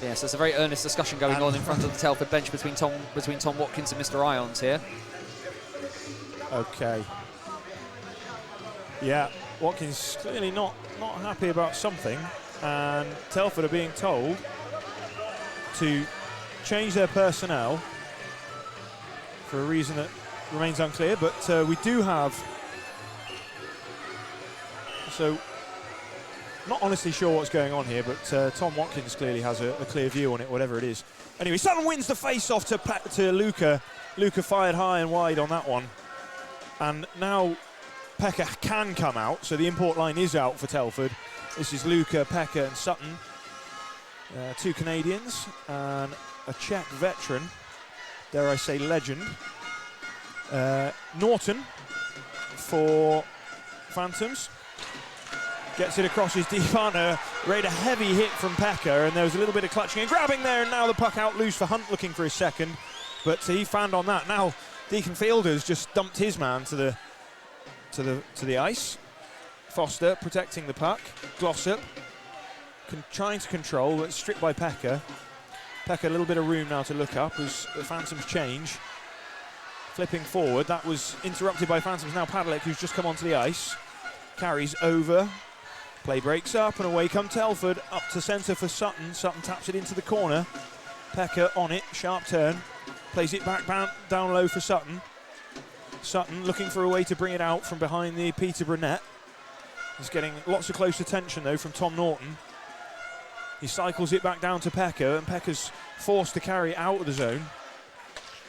S4: Yes, there's a very earnest discussion going on in front of the Telford bench between Tom Watkins and Mr. Irons here.
S3: Okay. Yeah, Watkins clearly not happy about something, and Telford are being told to change their personnel for a reason that remains unclear, but we do have, so not honestly sure what's going on here, but Tom Watkins clearly has a clear view on it, whatever it is. Anyway, Sutton wins the face-off to Luca. Luca fired high and wide on that one, and now Pekka can come out, so the import line is out for Telford. This is Luca, Pekka and Sutton. Two Canadians and a Czech veteran, dare I say legend. Norton for Phantoms. Gets it across his deep partner, read a heavy hit from Pekka, and there was a little bit of clutching and grabbing there, and now the puck out loose for Hunt looking for his second, but he found on that. Now Deacon Fielders just dumped his man to the ice. Foster protecting the puck. Glossop trying to control, but stripped by Pekka. Pekka a little bit of room now to look up as the Phantoms change. Flipping forward, that was interrupted by Phantoms. Now Padalek, who's just come onto the ice, carries over. Play breaks up, and away come Telford. Up to centre for Sutton. Sutton taps it into the corner. Pekka on it, sharp turn. Plays it back down low for Sutton. Sutton looking for a way to bring it out from behind the Peterborough net. He's getting lots of close attention though from Tom Norton. He cycles it back down to Pekka, and Pekka's forced to carry out of the zone.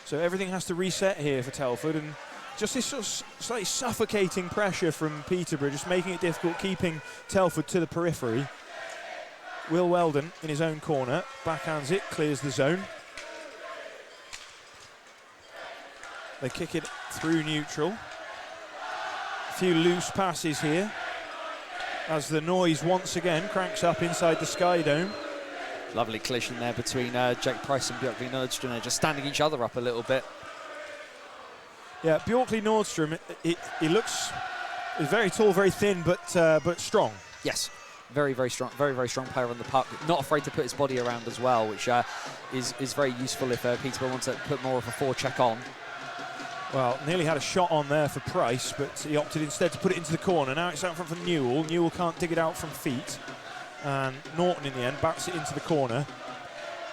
S3: So everything has to reset here for Telford, and just this sort of slightly suffocating pressure from Peterborough, just making it difficult, keeping Telford to the periphery. Will Weldon in his own corner, backhands it, clears the zone. They kick it through neutral. A few loose passes here as the noise once again cranks up inside the Skydome.
S4: Lovely collision there between Jake Price and Björkli Nordstrom. They're just standing each other up a little bit.
S3: Yeah, Björkli Nordstrom, he looks, he's very tall, very thin, but strong.
S4: Yes, very, very strong, very, very strong player on the puck. Not afraid to put his body around as well, which is very useful if Peterborough wants to put more of a forecheck on.
S3: Well, nearly had a shot on there for Price, but he opted instead to put it into the corner. Now it's out front for Newell. Newell can't dig it out from feet. And Norton in the end bats it into the corner.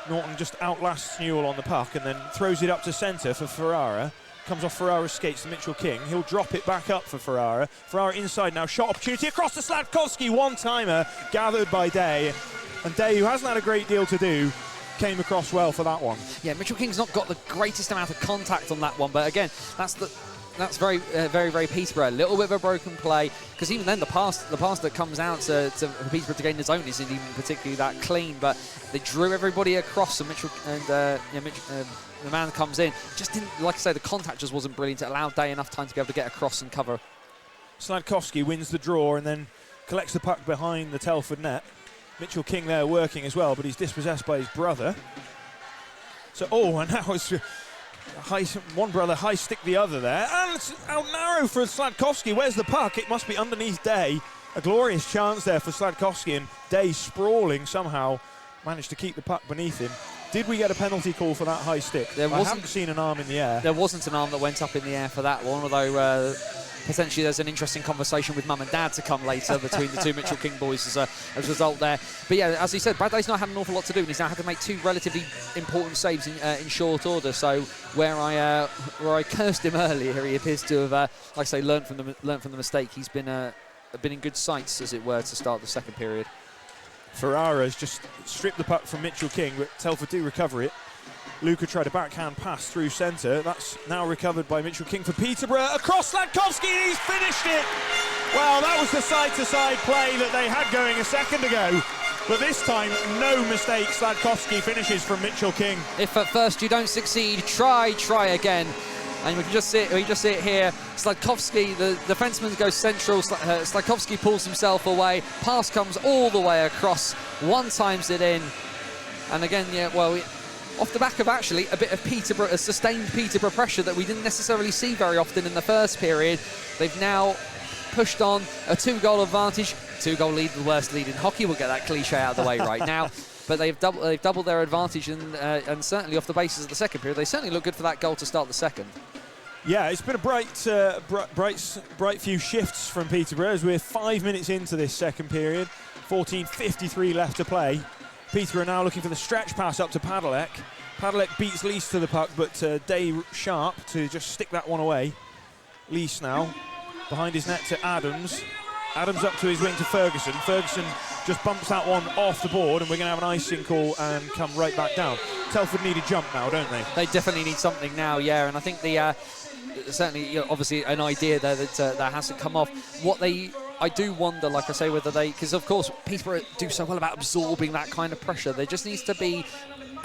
S3: Norton just outlasts Newell on the puck and then throws it up to centre for Ferrara. Comes off Ferrara's skates to Mitchell King. He'll drop it back up for Ferrara. Ferrara inside now, shot opportunity across to Sladkowski. One-timer gathered by Day. And Day, who hasn't had a great deal to do, came across well for that one. Yeah,
S4: Mitchell King's not got the greatest amount of contact on that one, but again, that's very, very Peterborough. A little bit of a broken play, because even then the pass that comes out to Peterborough to gain his own isn't even particularly that clean. But they drew everybody across, and the man comes in. Just didn't, like I say, the contact just wasn't brilliant. It allowed Day enough time to be able to get across and cover.
S3: Sladkowski wins the draw and then collects the puck behind the Telford net. Mitchell King there working as well, but he's dispossessed by his brother. So, and now it's one brother high stick the other there, and it's out narrow for Sladkowski. Where's the puck? It must be underneath Day. A glorious chance there for Sladkowski, and Day sprawling somehow managed to keep the puck beneath him. Did we get a penalty call for that high stick? I haven't seen an arm in the air.
S4: There wasn't an arm that went up in the air for that one, although potentially there's an interesting conversation with mum and dad to come later between the two Mitchell King boys as a result there. But yeah, as he said, Bradley's not had an awful lot to do, and he's now had to make 2 relatively important saves in short order. So where I cursed him earlier, he appears to have, like I say, learned from the mistake. He's been in good sights, as it were, to start the second period.
S3: Ferrara's just stripped the puck from Mitchell King, but Telford do recover it. Luca tried a backhand pass through centre. That's now recovered by Mitchell King for Peterborough. Across Sladkowski, and he's finished it! Well, that was the side-to-side play that they had going a second ago. But this time, no mistake. Sladkowski finishes from Mitchell King.
S4: If at first you don't succeed, try again. And we can just see it here. Sladkowski, the defenseman goes central. Sladkowski pulls himself away. Pass comes all the way across. One times it in. And again, yeah, well, off the back of actually a bit of Peterborough, a sustained Peterborough pressure that we didn't necessarily see very often in the first period. They've now pushed on a 2-goal advantage. 2-goal lead, the worst lead in hockey. We'll get that cliche out of the way right now. But they've doubled their advantage, and certainly off the basis of the second period, they certainly look good for that goal to start the second.
S3: Yeah, it's been a bright few shifts from Peterborough as we're 5 minutes into this second period. 14:53 left to play. Peterborough now looking for the stretch pass up to Padalek. Padalek beats Lease to the puck, but Day sharp to just stick that one away. Lease now behind his net to Adams. Adams up to his wing to Ferguson. Ferguson just bumps that one off the board, and we're going to have an icing call and come right back down. Telford need a jump now, don't they?
S4: They definitely need something now, yeah. And I think certainly, obviously, an idea there that hasn't come off. I do wonder, like I say, whether because of course Peterborough do so well about absorbing that kind of pressure. There just needs to be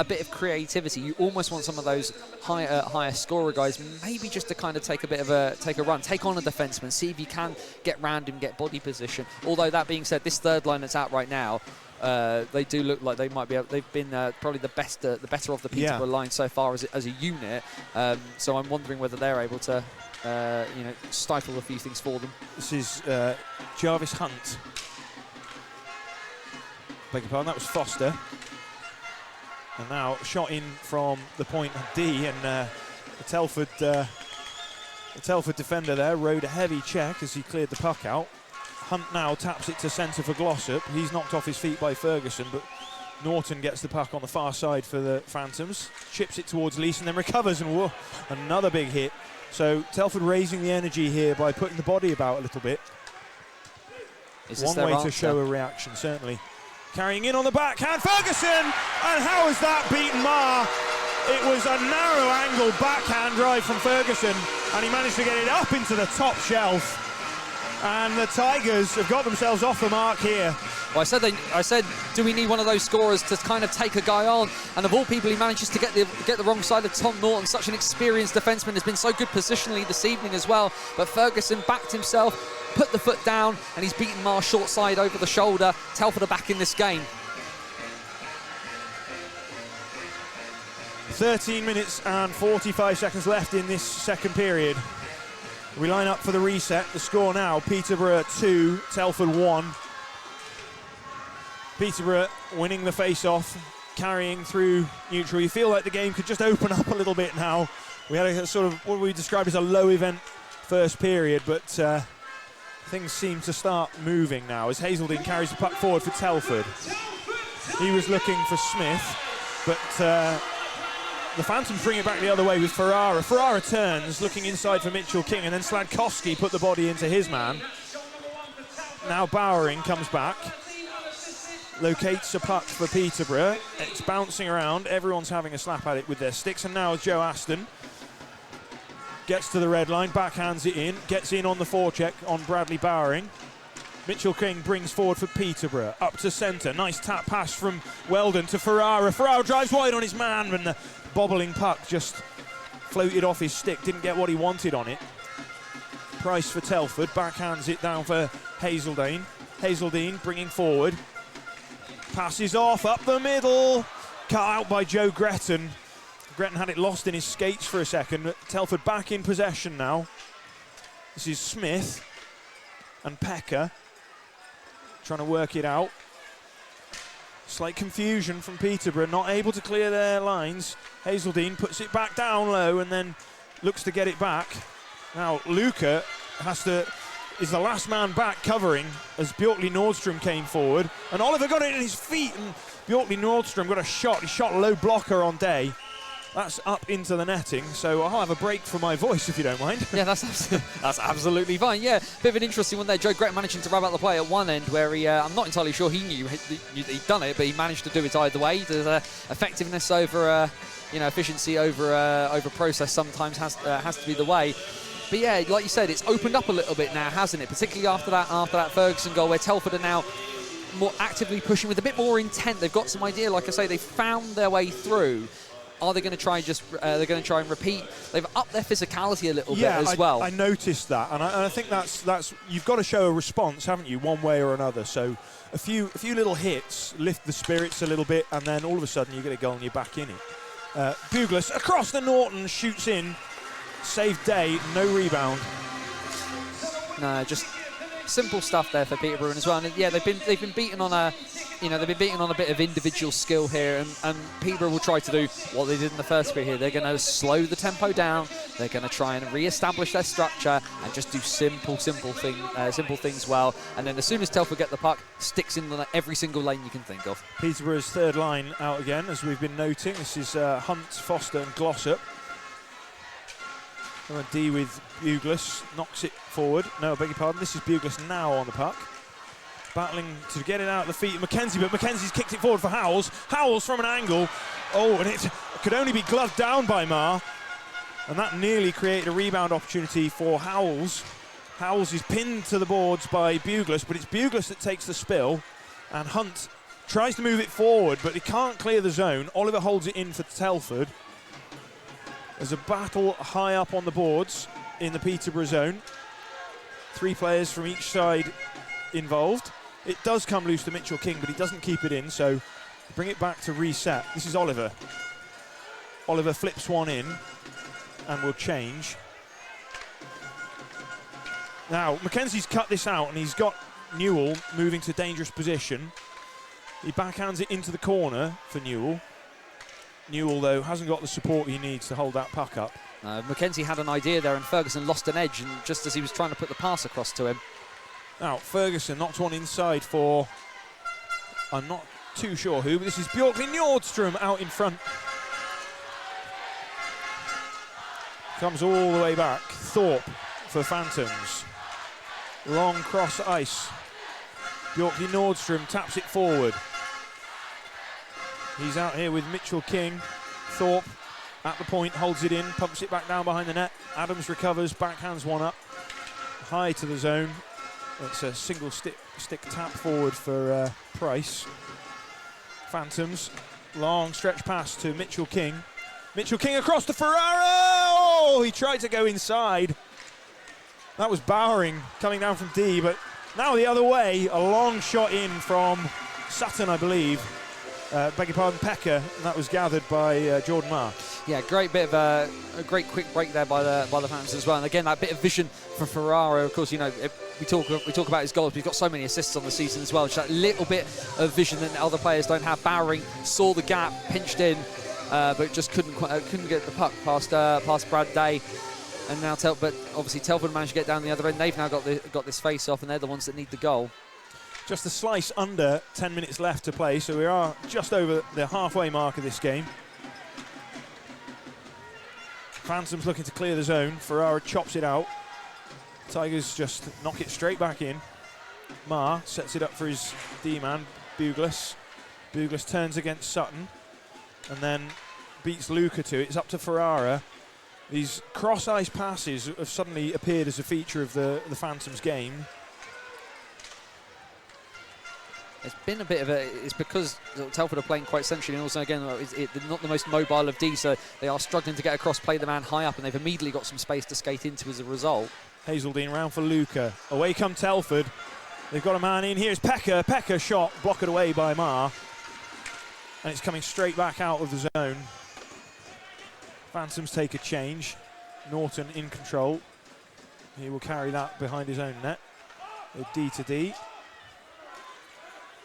S4: a bit of creativity. You almost want some of those higher scorer guys, maybe just to kind of take a run, take on a defenseman, see if you can get round him, get body position. Although that being said, this third line that's out right now, they do look like they might be. They've been probably the better of the Peterborough line so far as a unit. So I'm wondering whether they're able to, stifle a few things for them.
S3: This is Jarvis Hunt. Beg your pardon, that was Foster. And now shot in from the point D, and the Telford defender there rode a heavy check as he cleared the puck out. Hunt now taps it to centre for Glossop. He's knocked off his feet by Ferguson, but Norton gets the puck on the far side for the Phantoms. Chips it towards Lease and then recovers, and whoa, another big hit. So Telford raising the energy here by putting the body about a little bit. One way to show a reaction, certainly. Carrying in on the backhand, Ferguson! And how has that beaten Marr? It was a narrow angle backhand drive from Ferguson, and he managed to get it up into the top shelf. And the Tigers have got themselves off the mark here.
S4: Well, I said, do we need one of those scorers to kind of take a guy on? And of all people, he manages to get the wrong side of Tom Norton. Such an experienced defenseman, has been so good positionally this evening as well. But Ferguson backed himself, put the foot down, and he's beaten Marr short side over the shoulder. Telford are back in this game.
S3: 13 minutes and 45 seconds left in this second period. We line up for the reset. The score now, Peterborough 2, Telford 1. Peterborough winning the face-off, carrying through neutral. You feel like the game could just open up a little bit now. We had a sort of what we described as a low-event first period, but things seem to start moving now as Hazeldine carries the puck forward for Telford. He was looking for Smith, but the Phantoms bring it back the other way with Ferrara. Ferrara turns, looking inside for Mitchell King, and then Sladkowski put the body into his man. Now Bowering comes back, locates a puck for Peterborough. It's bouncing around. Everyone's having a slap at it with their sticks, and now Joe Aston gets to the red line, backhands it in, gets in on the forecheck on Bradley Bowering. Mitchell King brings forward for Peterborough, up to centre. Nice tap pass from Weldon to Ferrara. Ferrara drives wide on his man, and the bobbling puck just floated off his stick, didn't get what he wanted on it. Price for Telford, backhands it down for Hazeldine. Hazeldine bringing forward. Passes off, up the middle. Cut out by Joe Gretton. Gretton had it lost in his skates for a second, but Telford back in possession now. This is Smith and Pecker trying to work it out. Slight confusion from Peterborough, not able to clear their lines. Hazeldine puts it back down low and then looks to get it back. Now Luca is the last man back covering as Bjorkley Nordstrom came forward, and Oliver got it in his feet, and Bjorkley Nordstrom got a shot. He shot low blocker on Day. That's up into the netting, so I'll have a break for my voice if you don't mind.
S4: Yeah, that's absolutely fine. Yeah, bit of an interesting one there. Joe Grett managing to wrap out the play at one end where he, I'm not entirely sure he knew he'd done it, but he managed to do it either way. The effectiveness over, efficiency over process sometimes has to be the way. But yeah, like you said, it's opened up a little bit now, hasn't it? Particularly after that Ferguson goal, where Telford are now more actively pushing with a bit more intent. They've got some idea. Like I say, they've found their way through. Are they going to try they're going to try and repeat? They've upped their physicality a little bit as well.
S3: I noticed that, and I think that's you've got to show a response, haven't you, one way or another. So a few little hits lift the spirits a little bit, and then all of a sudden you get a goal and you're back in it. Buglis across the Norton, shoots in, saved Day, no rebound.
S4: No, just simple stuff there for Peterborough as well. And yeah, they've been beaten on a bit of individual skill here, and Peterborough will try to do what they did in the first period here. They're going to slow the tempo down. They're going to try and re-establish their structure and just do simple things well. And then as soon as Telford get the puck, sticks in every single lane you can think of.
S3: Peterborough's third line out again, as we've been noting. This is Hunt, Foster, and Glossop. And a D with Buglis, knocks it forward. No, I beg your pardon. This is Buglis now on the puck. Battling to get it out of the feet of Mackenzie, but Mackenzie's kicked it forward for Howells. Howells from an angle. Oh, and it could only be gloved down by Marr. And that nearly created a rebound opportunity for Howells. Howells is pinned to the boards by Buglis, but it's Buglis that takes the spill. And Hunt tries to move it forward, but he can't clear the zone. Oliver holds it in for Telford. There's a battle high up on the boards in the Peterborough zone. 3 players from each side involved. It does come loose to Mitchell King, but he doesn't keep it in, so bring it back to reset. This is Oliver. Oliver flips one in and will change. Now, Mackenzie's cut this out, and he's got Newell moving to dangerous position. He backhands it into the corner for Newell. Newell, though, hasn't got the support he needs to hold that puck up.
S4: Mackenzie had an idea there, and Ferguson lost an edge, and just as he was trying to put the pass across to him.
S3: Now, Ferguson knocks one inside for, I'm not too sure who, but this is Bjorkley Nordstrom out in front. Comes all the way back. Thorpe for Phantoms. Long cross ice. Bjorkley Nordstrom taps it forward. He's out here with Mitchell King. Thorpe at the point, holds it in, pumps it back down behind the net. Adams recovers, backhands one up. High to the zone. It's a single stick tap forward for Price. Phantoms, long stretch pass to Mitchell King. Mitchell King across to Ferrara! Oh, he tried to go inside. That was Bowering coming down from D, but now the other way. A long shot in from Sutton, I believe. Beg your pardon, Pecker, and that was gathered by Jordan Marr.
S4: Yeah, great bit of a great quick break there by the Phantoms as well. And again, that bit of vision for Ferrara. Of course, you know, we talk about his goals, but he's got so many assists on the season as well. Just that little bit of vision that other players don't have. Bowering saw the gap, pinched in, but just couldn't get the puck past Brad Day. And now but obviously Telford managed to get down the other end. They've now got this face off, and they're the ones that need the goal.
S3: Just a slice under 10 minutes left to play, so we are just over the halfway mark of this game. Phantoms looking to clear the zone. Ferrara chops it out. Tigers just knock it straight back in. Marr sets it up for his D-man, Buglis. Buglis turns against Sutton and then beats Luca to it. It's up to Ferrara. These cross-ice passes have suddenly appeared as a feature of the Phantoms game.
S4: It's been a bit of it's because Telford are playing quite centrally, and also again they're not the most mobile of D, so they are struggling to get across, play the man high up, and they've immediately got some space to skate into as a result.
S3: Hazeldine round for Luca. Away come Telford. They've got a man in. Here's Pecker. Pecker shot, blocked away by Marr. And it's coming straight back out of the zone. Phantoms take a change. Norton in control. He will carry that behind his own net. A D to D.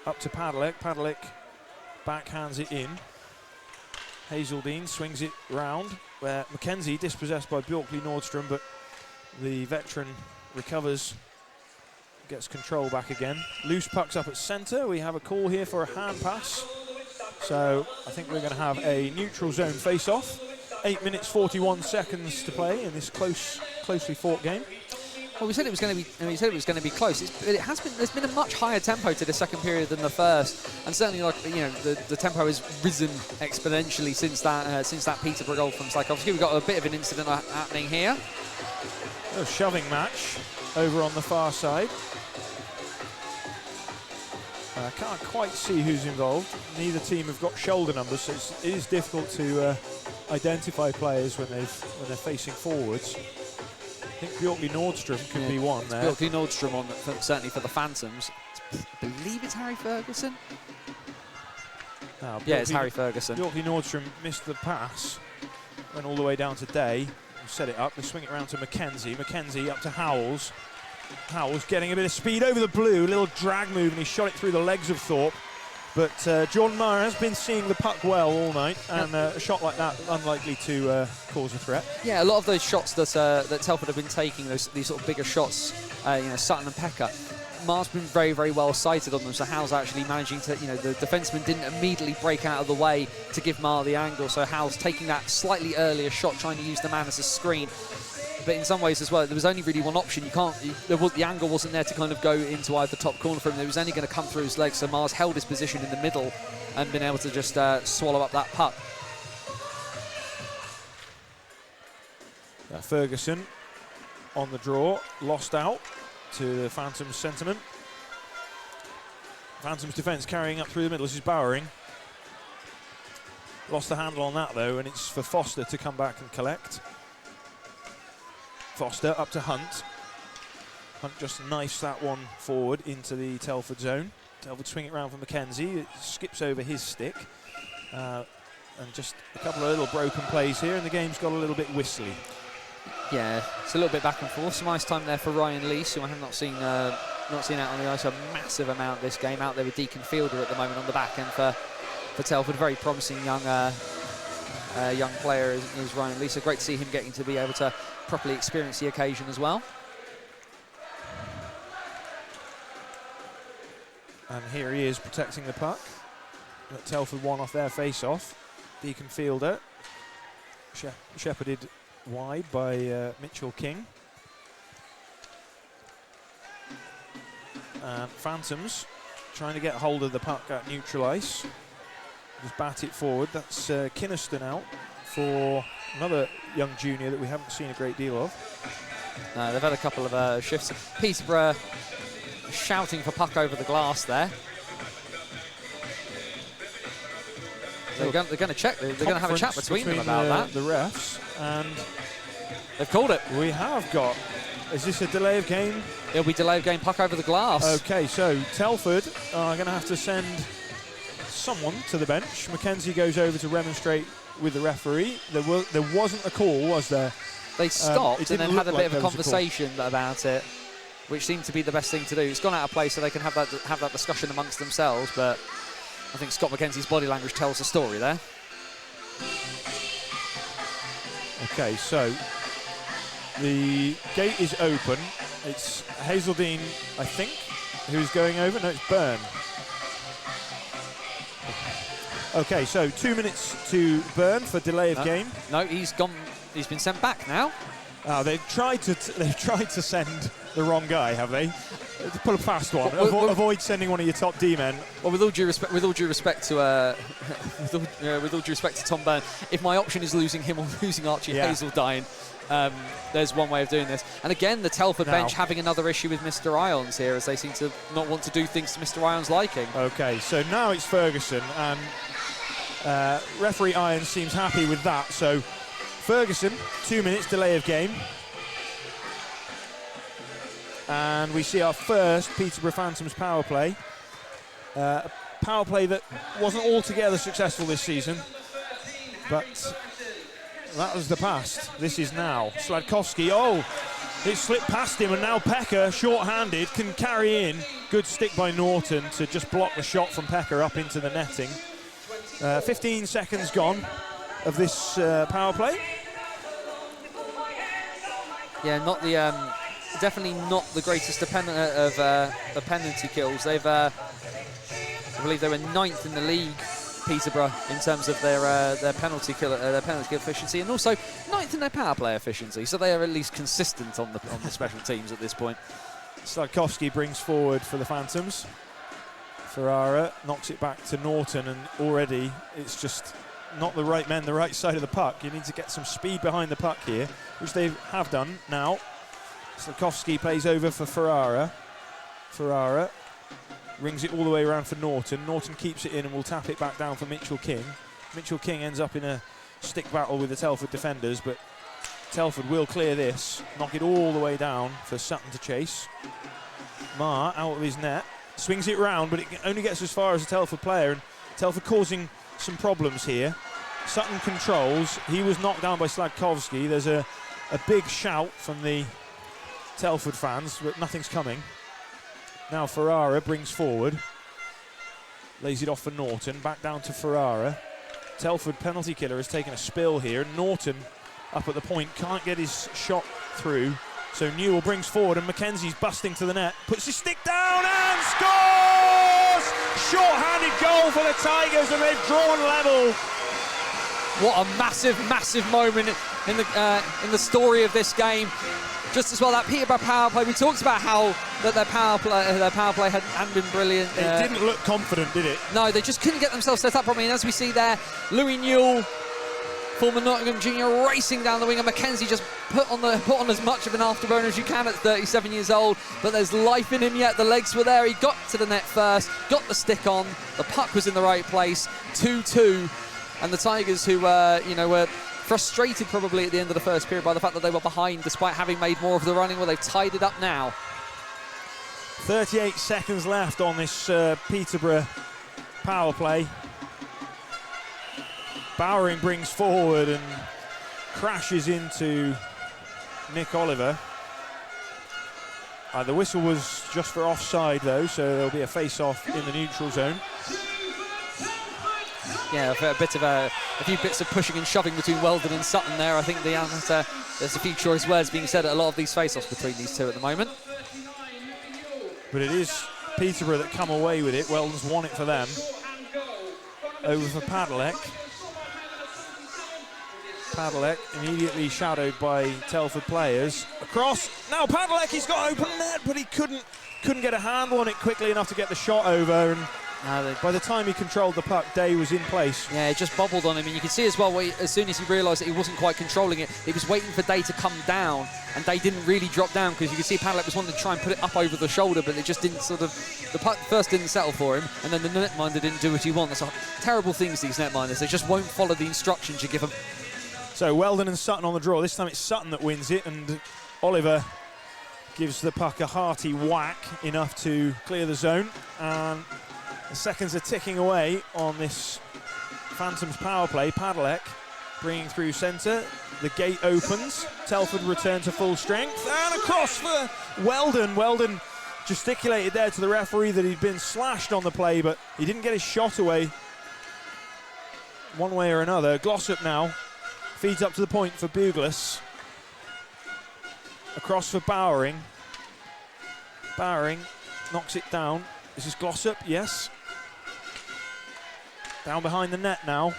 S3: Up to Padalek. Padalek backhands it in. Hazeldine swings it round, where Mackenzie dispossessed by Bjorkley Nordstrom, but the veteran recovers, gets control back again. Loose pucks up at centre. We have a call here for a hand pass. So I think we're going to have a neutral zone face-off. 8 minutes 41 seconds to play in this closely fought game.
S4: Well, we said it was going to be close. It has been. There's been a much higher tempo to the second period than the first, and certainly, like, you know, the tempo has risen exponentially since that Peterborough goal from Skydome. We've got a bit of an incident happening here.
S3: A shoving match over on the far side. I can't quite see who's involved. Neither team have got shoulder numbers, so it is difficult to identify players when they're facing forwards. I think Bjorkley Nordstrom could be one there.
S4: Bjorkley Nordstrom on, certainly for the Phantoms. I believe it's Harry Ferguson. Yeah, it's Harry Ferguson.
S3: Bjorkley Nordstrom missed the pass, went all the way down to Day, set it up, they swing it around to Mackenzie. Mackenzie up to Howells. Howells getting a bit of speed over the blue, little drag move, and he shot it through the legs of Thorpe. But Jordan Meyer has been seeing the puck well all night, and a shot like that unlikely to cause a threat.
S4: Yeah, a lot of those shots that Telford have been taking, these sort of bigger shots, you know, Sutton and Pecker, Mar's been very, very well sighted on them. So Howell's actually managing to, you know, the defenseman didn't immediately break out of the way to give Mar the angle. So Howell's taking that slightly earlier shot, trying to use the man as a screen. But in some ways as well, there was only really one option. The angle wasn't there to kind of go into either top corner for him. It was only going to come through his legs. So Mars held his position in the middle and been able to just swallow up that puck.
S3: Ferguson on the draw, lost out to the Phantoms sentiment. Phantoms defence carrying up through the middle. This is Bowering. Lost the handle on that though, and it's for Foster to come back and collect. Foster up to Hunt. Hunt just knifes that one forward into the Telford zone. Telford swing it round for Mackenzie. It skips over his stick. And just a couple of little broken plays here, and the game's got a little bit whistly. Yeah,
S4: it's a little bit back and forth. Some ice time there for Ryan Lease, who I have not seen out on the ice a massive amount this game. Out there with Deacon Fielder at the moment on the back end for Telford. Very promising young player is Ryan Lease. So great to see him getting to be able to properly experience the occasion as well.
S3: And here he is protecting the puck. Telford won off their face-off. Deacon Fielder shepherded wide by Mitchell King. And Phantoms trying to get hold of the puck at neutral ice. Just bat it forward. That's Kinniston out for another young junior that we haven't seen a great deal of.
S4: They've had a couple of shifts. Peterborough shouting for puck over the glass there. They're going to check. They're going to have a chat between them about that.
S3: The refs, and
S4: they've called it.
S3: We have got. Is this a delay of game?
S4: It'll be delay of game. Puck over the glass.
S3: Okay, so Telford are going to have to send someone to the bench. Mackenzie goes over to remonstrate with the referee. There wasn't a call, was there?
S4: They stopped and then had a bit of a conversation about it, which seemed to be the best thing to do. It's gone out of place so they can have that discussion amongst themselves, but I think Scott Mackenzie's body language tells the story there.
S3: Okay, so the gate is open. It's Hazeldine, I think, who's going over. No, it's Byrne. Okay, so 2 minutes to Byrne for delay of game.
S4: No, he's gone. He's been sent back now.
S3: They've tried to send the wrong guy, have they? To pull a fast one. Avoid sending one of your top D men.
S4: Well, with all due respect to Tom Byrne, if my option is losing him or losing Archie Hazeldine, there's one way of doing this. And again, the Telford bench having another issue with Mr. Irons here, as they seem to not want to do things to Mr. Irons' liking.
S3: Okay, so now it's Ferguson, and referee Irons seems happy with that. So Ferguson, 2 minutes delay of game. And we see our first Peterborough Phantoms power play. A power play that wasn't altogether successful this season, but that was the past. This is now. Sladkowski, it slipped past him, and now Pecker, short-handed, can carry in. Good stick by Norton to just block the shot from Pecker up into the netting.
S2: 15 seconds gone of this power play.
S4: Yeah, not the definitely not the greatest of penalty kills. They've, I believe, they were 9th in the league, Peterborough, in terms of their penalty kill efficiency, and also 9th in their power play efficiency. So they are at least consistent on the special teams at this point.
S2: Slagkowski brings forward for the Phantoms. Ferrara knocks it back to Norton, and already it's just not the right men, the right side of the puck. You need to get some speed behind the puck here, which they have done now. Slagkowski plays over for Ferrara. Ferrara rings it all the way around for Norton. Norton keeps it in and will tap it back down for Mitchell King. Mitchell King ends up in a stick battle with the Telford defenders, but Telford will clear this, knock it all the way down for Sutton to chase. Marr out of his net, swings it round, but it only gets as far as a Telford player, and Telford causing some problems here. Sutton controls. He was knocked down by Slagkowski. There's a big shout from the Telford fans, but nothing's coming. Now Ferrara brings forward, lays it off for Norton, back down to Ferrara. Telford penalty killer has taken a spill here, and Norton up at the point can't get his shot through, so Newell brings forward, and Mackenzie's busting to the net, puts his stick down and scores! Short-handed goal for the Tigers, and they've drawn level.
S4: What a massive, massive moment in the story of this game. Just as well, that Peterborough power play, we talked about how that their power play hadn't been brilliant.
S2: It didn't look confident, did it?
S4: No, they just couldn't get themselves set up properly. And as we see there, Louis Newell, former Nottingham junior, racing down the wing, and Mackenzie just put on as much of an afterburner as you can at 37 years old. But there's life in him yet. The legs were there. He got to the net first, got the stick on. The puck was in the right place. 2-2, and the Tigers, who were frustrated probably at the end of the first period by the fact that they were behind despite having made more of the running. Well, they've tied it up now.
S2: 38 seconds left on this Peterborough power play. Bowering brings forward and crashes into Nick Oliver. The whistle was just for offside though, so there'll be a face-off in the neutral zone.
S4: Yeah, a few bits of pushing and shoving between Weldon and Sutton there. I think there's a few choice words being said at a lot of these face-offs between these two at the moment.
S2: But it is Peterborough that come away with it. Weldon's won it for them. Over for Padalecki. Padalecki immediately shadowed by Telford players. Across, now Padalecki's got open net, but he couldn't get a handle on it quickly enough to get the shot over, and by the time he controlled the puck, Day was in place.
S4: Yeah, it just bobbled on him, and you can see as well, as soon as he realised that he wasn't quite controlling it, he was waiting for Day to come down, and Day didn't really drop down, because you can see Padalecki was wanting to try and put it up over the shoulder, but it just didn't the puck first didn't settle for him, and then the netminder didn't do what he wanted. That's terrible things, these netminders. They just won't follow the instructions you give them.
S2: So Weldon and Sutton on the draw. This time it's Sutton that wins it, and Oliver gives the puck a hearty whack, enough to clear the zone. And the seconds are ticking away on this Phantoms power play. Padalecki bringing through centre. The gate opens. Telford return to full strength. And across for Weldon. Weldon gesticulated there to the referee that he'd been slashed on the play, but he didn't get his shot away one way or another. Glossop now feeds up to the point for Buglas. Across for Bowering. Bowering knocks it down. This is Glossop, yes. Down behind the net now.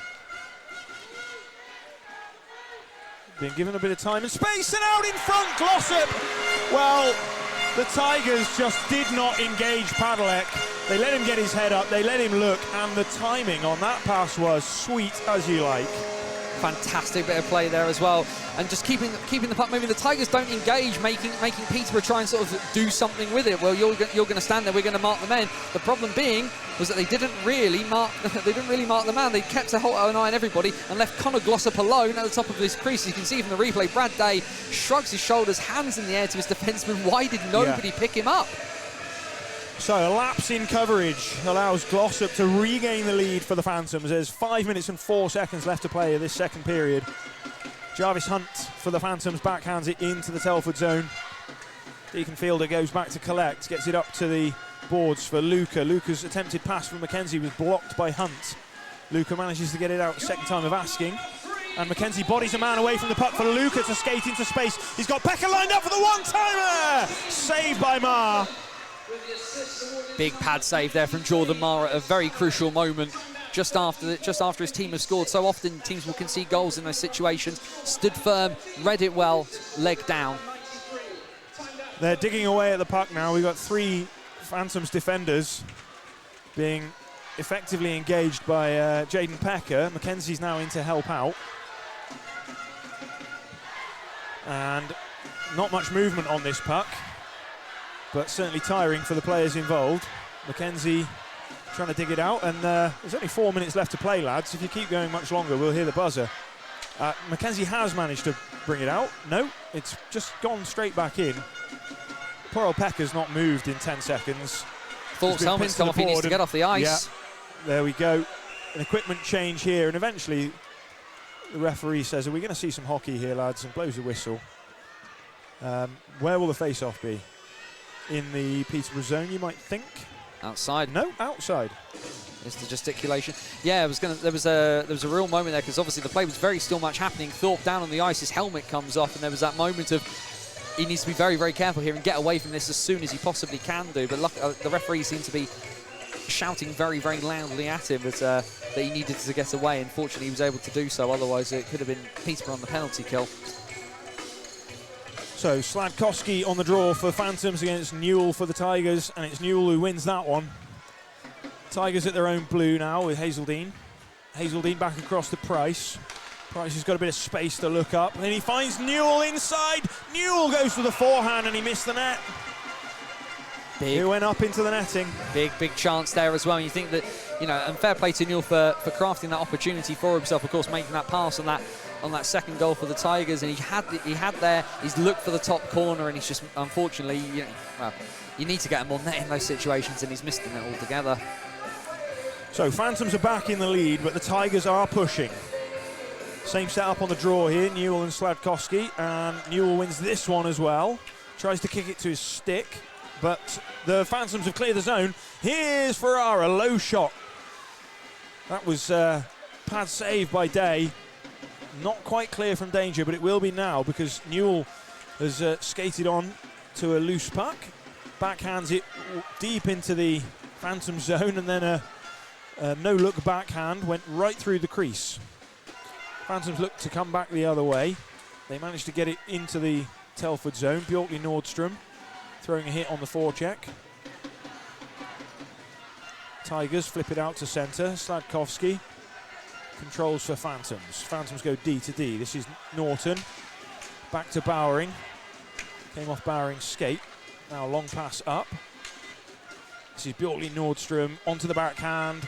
S2: Being given a bit of time and space, and out in front, Glossop. Well, the Tigers just did not engage Padalecki. They let him get his head up, they let him look, and the timing on that pass was sweet as you like.
S4: Fantastic bit of play there as well, and just keeping the puck moving. The Tigers don't engage, making Peterborough try and sort of do something with it. Well, you're going to stand there. We're going to mark the men. The problem being was that they didn't really mark the man. They kept an eye on everybody and left Connor Glossop alone at the top of his crease. You can see from the replay, Brad Day shrugs his shoulders, hands in the air to his defenseman. Why did nobody pick him up?
S2: So a lapse in coverage allows Glossop to regain the lead for the Phantoms. There's 5 minutes and 4 seconds left to play in this second period. Jarvis Hunt for the Phantoms backhands it into the Telford zone. Deacon Fielder goes back to collect, gets it up to the boards for Luca. Luca's attempted pass from Mackenzie was blocked by Hunt.
S3: Luca manages to get it out second time of asking. And Mackenzie bodies a man away from the puck for Luca to skate into space. He's got Becker lined up for the one-timer! Saved by Marr.
S4: Big pad save there from Jordan Marr at a very crucial moment. Just after his team have scored. So often teams will concede goals in those situations. Stood firm, read it well, leg down.
S3: They're digging away at the puck now. We've got 3 Phantoms defenders being effectively engaged by Jaden Pecker. Mackenzie's now in to help out. And not much movement on this puck, but certainly tiring for the players involved. Mackenzie trying to dig it out, and there's only 4 minutes left to play, lads. If you keep going much longer, we'll hear the buzzer. Mackenzie has managed to bring it out. No, it's just gone straight back in. Poor old Pecker's not moved in 10 seconds.
S4: Thorpe's helmet's come off, he needs to get off the ice.
S3: Yeah, there we go. An equipment change here, and eventually the referee says, are we going to see some hockey here, lads, and blows a whistle. Where will the face-off be? In the Peterborough zone, you might think.
S4: Outside.
S3: No, outside.
S4: It's the gesticulation. Yeah, there was a real moment there, because obviously the play was very still much happening. Thorpe down on the ice, his helmet comes off, and there was that moment of he needs to be very, very careful here and get away from this as soon as he possibly can do. But the referee seemed to be shouting very, very loudly at him that he needed to get away. Unfortunately, he was able to do so. Otherwise, it could have been Peterborough on the penalty kill.
S3: So Sladkowski on the draw for Phantoms against Newell for the Tigers, and it's Newell who wins that one. Tigers at their own blue now with Hazeldine. Hazeldine back across to Price. Price has got a bit of space to look up, and then he finds Newell inside. Newell goes for the forehand, and he missed the net. He went up into the netting.
S4: Big chance there as well. And you think that, you know, and fair play to Newell for crafting that opportunity for himself. Of course, making that pass on that second goal for the Tigers, and he had there. He's looked for the top corner, and he's just unfortunately, you need to get him on net in those situations, and he's missed the net altogether.
S3: So Phantoms are back in the lead, but the Tigers are pushing. Same setup on the draw here, Newell and Sladkowski, and Newell wins this one as well. Tries to kick it to his stick, but the Phantoms have cleared the zone. Here's Ferrara, low shot. That was pad save by Day. Not quite clear from danger, but it will be now, because Newell has skated on to a loose puck. Backhands it deep into the Phantom zone, and then a no-look backhand went right through the crease. Phantoms look to come back the other way. They managed to get it into the Telford zone. Bjorkley Nordstrom throwing a hit on the forecheck. Tigers flip it out to centre. Sladkowski controls for Phantoms. Phantoms go D to D. This is Norton. Back to Bowering. Came off Bowering's skate. Now a long pass up. This is Bjorkley Nordstrom onto the backhand.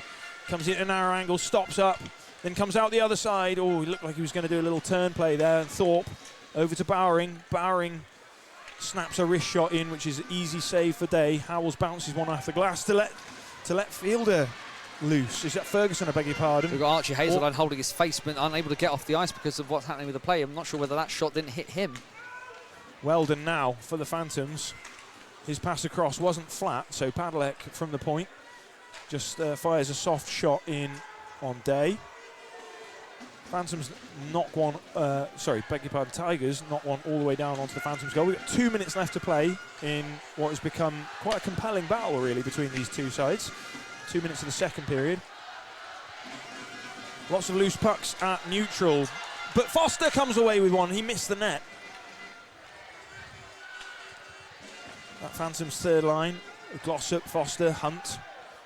S3: Comes in at a narrow angle, stops up, then comes out the other side. Oh, he looked like he was going to do a little turn play there. Thorpe over to Bowering. Bowering snaps a wrist shot in, which is an easy save for Day. Howells bounces one off the glass to let Fielder loose. Is that Ferguson, I beg your pardon?
S4: We've got Archie Hazeldine holding his face, but unable to get off the ice because of what's happening with the play. I'm not sure whether that shot didn't hit him.
S3: Weldon now for the Phantoms. His pass across wasn't flat, so Padalek from the point just fires a soft shot in on Day. Phantoms knock one, beg your pardon, Tigers knock one all the way down onto the Phantoms goal. We've got 2 minutes left to play in what has become quite a compelling battle, really, between these two sides. 2 minutes of the second period. Lots of loose pucks at neutral, but Foster comes away with one. He missed the net. That Phantoms third line, Glossop, Foster, Hunt,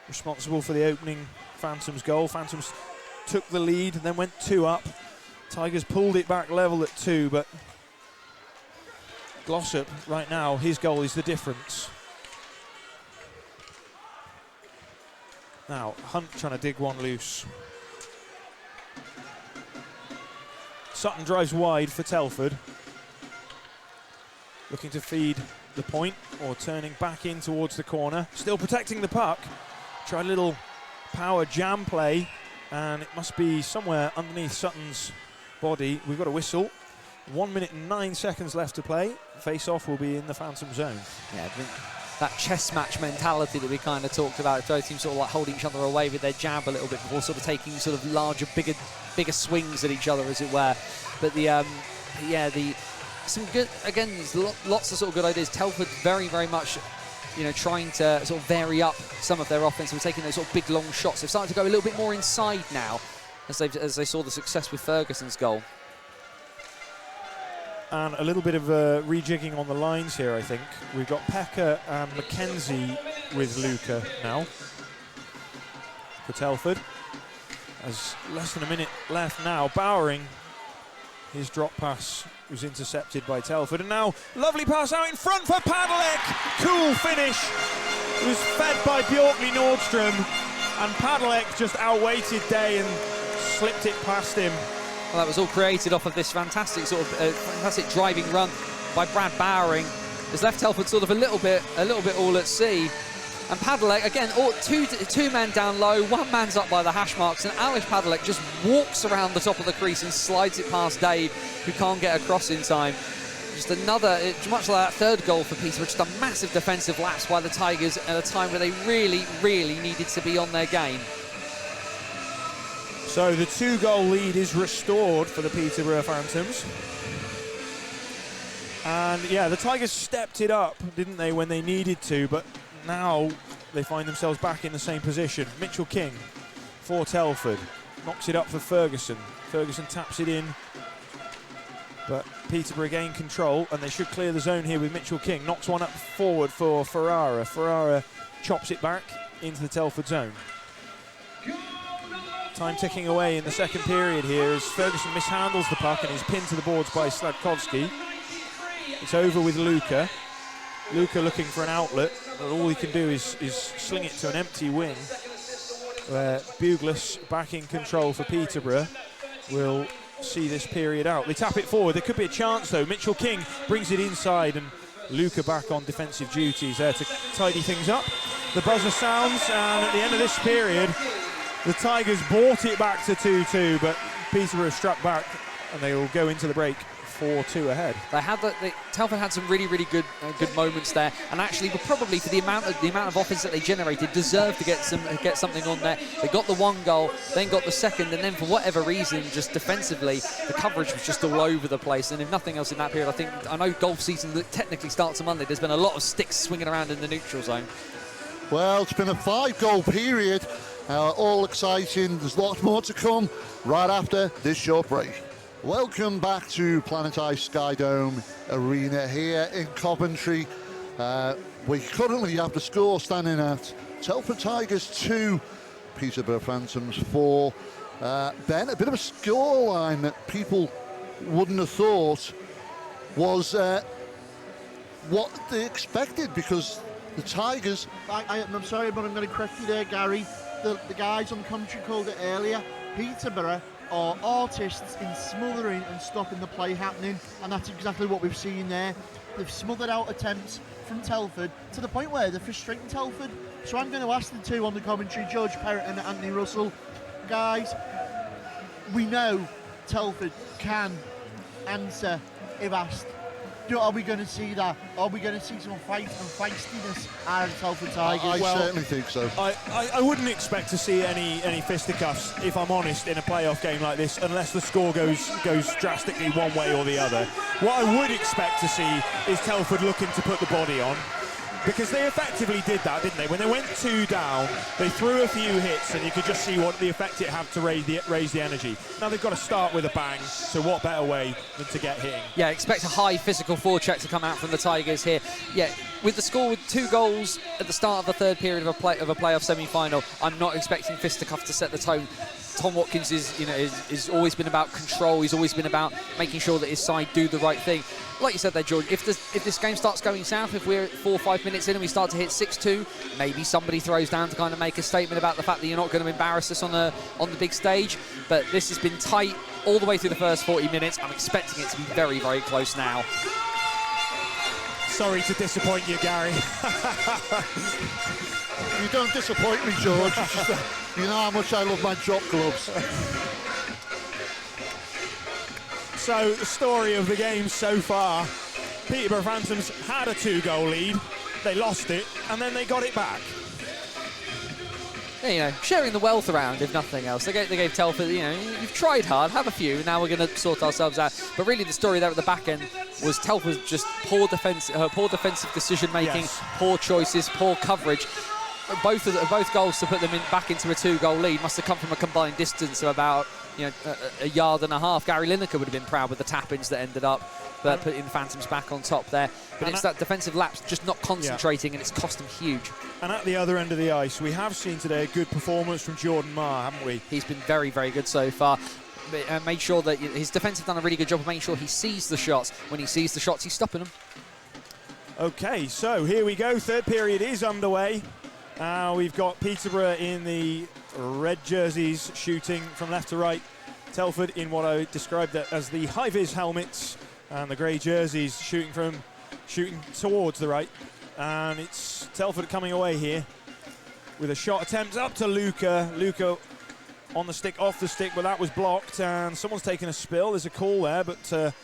S3: responsible for the opening Phantoms goal. Phantoms took the lead and then went 2 up. Tigers pulled it back level at 2, but Glossop right now, his goal is the difference. Now Hunt trying to dig one loose. Sutton drives wide for Telford, looking to feed the point or turning back in towards the corner, still protecting the puck. Try a little power jam play, and it must be somewhere underneath Sutton's body. We've got a whistle. 1 minute and 9 seconds left to play. Face off will be in the Phantom zone.
S4: Yeah, that chess match mentality that we kind of talked about. Both teams sort of like holding each other away with their jab a little bit before sort of taking sort of larger, bigger swings at each other, as it were. But some good, again, there's lots of sort of good ideas. Telford very, very much, you know, trying to sort of vary up some of their offense and taking those sort of big long shots. They've started to go a little bit more inside now, as they saw the success with Ferguson's goal.
S2: And a little bit of rejigging on the lines here, I think. We've got Pekka and Mackenzie with Luca now for Telford. There's less than a minute left now. Bowering, his drop pass was intercepted by Telford. And now, lovely pass out in front for Padalek. Cool finish. It was fed by Bjorkley Nordstrom. And Padalek just outweighted Day and slipped it past him.
S4: Well, that was all created off of this fantastic sort of fantastic driving run by Brad Bowering. Has left Telford sort of a little bit all at sea. And Padalek, again, two men down low, one man's up by the hash marks, and Alish Padalek just walks around the top of the crease and slides it past Dave, who can't get across in time. Just another, much like that third goal for Peterborough, just a massive defensive lapse by the Tigers at a time where they really, really needed to be on their game.
S2: So the 2-goal lead is restored for the Peterborough Phantoms. And yeah, the Tigers stepped it up, didn't they, when they needed to, but now they find themselves back in the same position. Mitchell King for Telford, knocks it up for Ferguson. Ferguson taps it in, but Peterborough gain control, and they should clear the zone here with Mitchell King. Knocks one up forward for Ferrara. Ferrara chops it back into the Telford zone. Time ticking away in the second period here as Ferguson mishandles the puck and is pinned to the boards by Sladkowski. It's over with Luca. Luca looking for an outlet, but all he can do is sling it to an empty wing, where Buglas, back in control for Peterborough, will see this period out. They tap it forward. There could be a chance, though. Mitchell King brings it inside, and Luca back on defensive duties there to tidy things up. The buzzer sounds, and at the end of this period, the Tigers brought it back to 2-2, but Peterborough struck back, and they will go into the break 4-2 ahead.
S4: Telford had some really, really good moments there, and actually were probably, for the amount of offense that they generated, deserved to get something on there. They got the 1 goal, then got the second, and then for whatever reason, just defensively, the coverage was just all over the place. And if nothing else in that period, I know golf season that technically starts on Monday. There's been a lot of sticks swinging around in the neutral zone.
S5: Well, it's been a 5-goal period. All exciting. There's lots more to come right after this short break. Welcome back to Planet Ice Skydome Arena here in Coventry. We currently have the score standing at Telford Tigers 2, Peterborough Phantoms 4. Ben, a bit of a scoreline that people wouldn't have thought was what they expected, because the Tigers...
S1: I'm sorry, but I'm going to correct you there, Gary. The guys on commentary called it earlier. Peterborough are artists in smothering and stopping the play happening, and that's exactly what we've seen there. They've smothered out attempts from Telford to the point where they're frustrating Telford. So I'm going to ask the two on the commentary, George Perrott and Anthony Russell, guys, we know Telford can answer if asked. Are we going to see that? Are we going to see some fight and feistiness out of Telford Tigers?
S5: I certainly think so.
S2: I wouldn't expect to see any fisticuffs, if I'm honest, in a playoff game like this, unless the score goes drastically one way or the other. What I would expect to see is Telford looking to put the body on, because they effectively did that, didn't they? When they went 2 down, they threw a few hits, and you could just see what the effect it had to raise the energy. Now they've got to start with a bang, so what better way than to get hitting?
S4: Yeah, expect a high physical forecheck to come out from the Tigers here. Yeah, with the score with 2 goals at the start of the third period of a playoff semi-final, I'm not expecting fisticuffs to set the tone. Tom Watkins is always been about control. He's always been about making sure that his side do the right thing. Like you said there, George, if this game starts going south, if we're 4 or 5 minutes in and we start to hit 6-2, maybe somebody throws down to kind of make a statement about the fact that you're not going to embarrass us on the big stage. But this has been tight all the way through the first 40 minutes. I'm expecting it to be very, very close now.
S2: Sorry to disappoint you, Gary.
S5: You don't disappoint me, George. It's just, you know how much I love my drop gloves.
S2: So, the story of the game so far, Peterborough Phantoms had a 2-goal lead. they lost it, and then they got it back.
S4: Yeah, you know, sharing the wealth around, if nothing else. They gave Telford, you know, you've tried hard, have a few, now we're going to sort ourselves out. But really the story there at the back end was Telford's just poor defensive decision-making,
S2: Yes.
S4: poor choices, poor coverage. Both goals to put them back into a 2-goal lead must have come from a combined distance of about, you know, a yard and a half. Gary Lineker would have been proud with the tap-ins that ended up putting the Phantoms back on top there. But it's that defensive lapse just not concentrating, and it's cost them huge.
S2: And at the other end of the ice, we have seen today a good performance from Jordan Marr, haven't we?
S4: He's been very, very good so far. Made sure that his defence have done a really good job of making sure he sees the shots. When he sees the shots, he's stopping them.
S2: Okay, so here we go. Third period is underway. We've got Peterborough in the red jerseys shooting from left to right. Telford in what I described as the high-vis helmets, and the grey jerseys shooting towards the right. And it's Telford coming away here with a shot attempt up to Luca. Luca on the stick, off the stick, but that was blocked, and someone's taken a spill. There's a call there, but the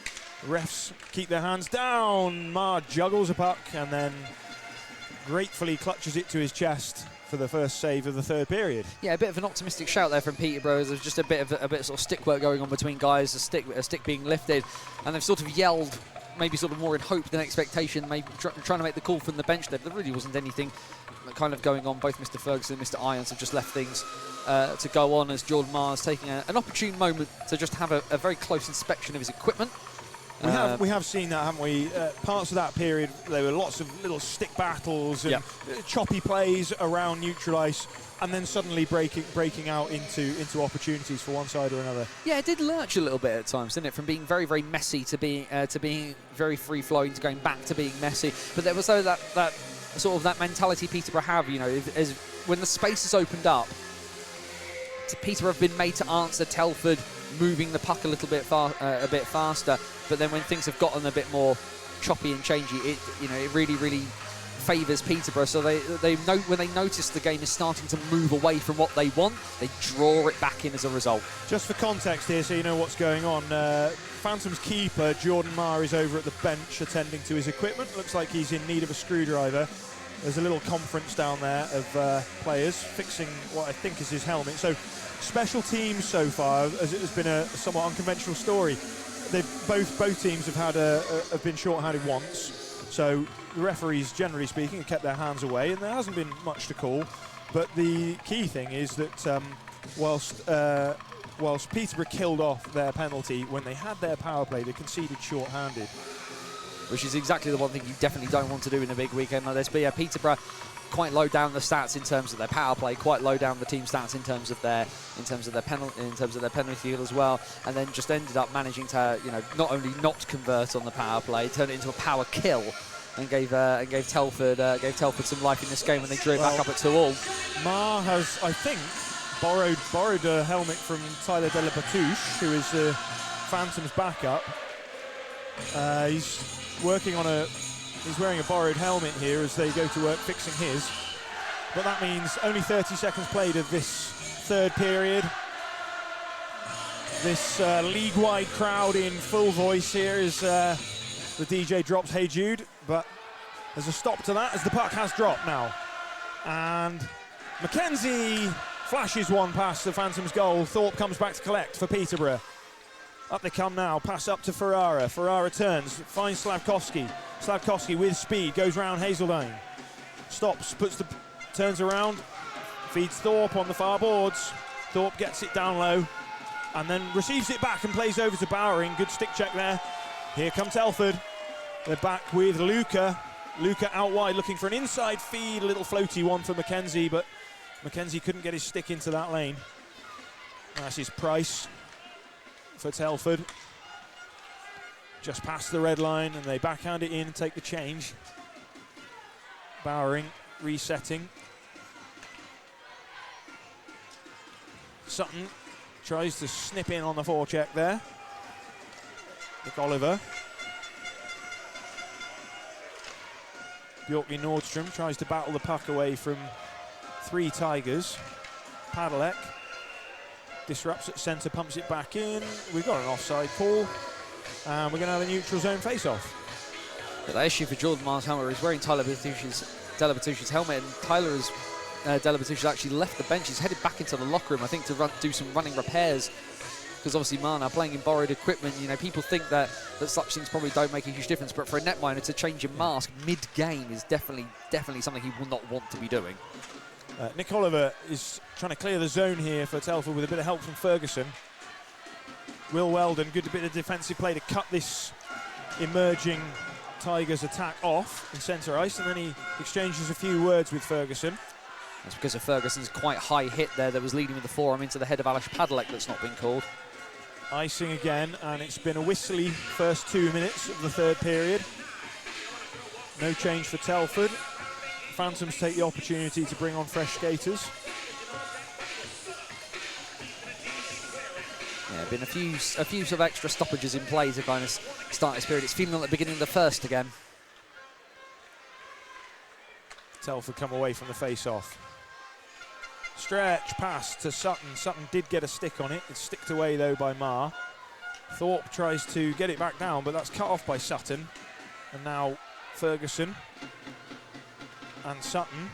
S2: refs keep their hands down. Marr juggles a puck and then gratefully clutches it to his chest for the first save of the third period.
S4: Yeah, a bit of an optimistic shout there from Peterborough. There's just a bit of sort of stick work going on between guys, a stick being lifted, and they've sort of yelled, maybe sort of more in hope than expectation, maybe trying to make the call from the bench there. But there really wasn't anything kind of going on. Both Mr. Ferguson and Mr. Irons have just left things to go on, as Jordan Marr's taking an opportune moment to just have a very close inspection of his equipment.
S2: We have seen that, haven't we? Parts of that period, there were lots of little stick battles and choppy plays around neutral ice, and then suddenly breaking out into opportunities for one side or another.
S4: Yeah, it did lurch a little bit at times, didn't it? From being very, very messy to being very free-flowing to going back to being messy. But there was that sort of that mentality Peterborough have, you know, as when the space has opened up, Peterborough have been made to answer Telford moving the puck a little bit faster. But then when things have gotten a bit more choppy and changey, it really, really favours Peterborough. So when they notice the game is starting to move away from what they want, they draw it back in as a result.
S2: Just for context here, so you know what's going on, Phantom's keeper Jordan Marr is over at the bench attending to his equipment. Looks like he's in need of a screwdriver. There's a little conference down there of players fixing what I think is his helmet. So special teams so far, as it has been a somewhat unconventional story. Both teams have been short-handed once. So the referees, generally speaking, have kept their hands away, and there hasn't been much to call. But the key thing is that whilst Peterborough killed off their penalty, when they had their power play, they conceded short-handed.
S4: Which is exactly the one thing you definitely don't want to do in a big weekend like this. But yeah, Peterborough quite low down the stats in terms of their power play, quite low down the team stats in terms of their penalty as well, and then just ended up managing to, you know, not only not convert on the power play, turn it into a power kill, and gave Telford some life in this game when they drew it back up at 2-2.
S2: Marr has, I think, borrowed a helmet from Tyler De La Batouche, who is the Phantom's backup. He's wearing a borrowed helmet here as they go to work fixing his. But that means only 30 seconds played of this third period. This league-wide crowd in full voice here as the DJ drops Hey Jude, but there's a stop to that as the puck has dropped now. And Mackenzie flashes one past the Phantom's goal. Thorpe comes back to collect for Peterborough. Up they come now, pass up to Ferrara. Ferrara turns, finds Slavkovsky. Slavkovsky with speed, goes round Hazeldine. Stops, turns around, feeds Thorpe on the far boards. Thorpe gets it down low and then receives it back and plays over to Bowering. Good stick check there. Here comes Telford. They're back with Luca. Luca out wide looking for an inside feed, a little floaty one for Mackenzie, but Mackenzie couldn't get his stick into that lane. That's his price for Telford. Just past the red line and they backhand it in and take the change. Bowering resetting. Sutton tries to snip in on the forecheck there. Nick Oliver. Bjorky Nordstrom tries to battle the puck away from three Tigers. Padelek disrupts at centre, pumps it back in. We've got an offside call, and we're going to have a neutral zone face-off.
S4: But that issue for Jordan Miles' helmet, he's wearing Tyler Bertucci's helmet, and Tyler has Della Bertucci's actually left the bench. He's headed back into the locker room, I think, to do some running repairs. Because obviously Mana playing in borrowed equipment, you know, people think that such things probably don't make a huge difference, but for a netminder to change your mask mid-game is definitely something he will not want to be doing.
S3: Nick Oliver is trying to clear the zone here for Telford with a bit of help from Ferguson. Will Weldon, good bit of defensive play to cut this emerging Tigers attack off in centre ice, and then he exchanges a few words with Ferguson.
S4: That's because of Ferguson's quite high hit there that was leading with the forearm into the head of Alish Padalek that's not been called.
S3: Icing again, and it's been a whistly first 2 minutes of the third period. No change for Telford. Phantoms take the opportunity to bring on fresh skaters.
S4: Yeah, been a few sort of extra stoppages in play to kind of start this period. It's feeling like the beginning of the first again.
S3: Telford come away from the face-off. Stretch pass to Sutton. Sutton did get a stick on it. It's sticked away though by Marr. Thorpe tries to get it back down, but that's cut off by Sutton. And now Ferguson and Sutton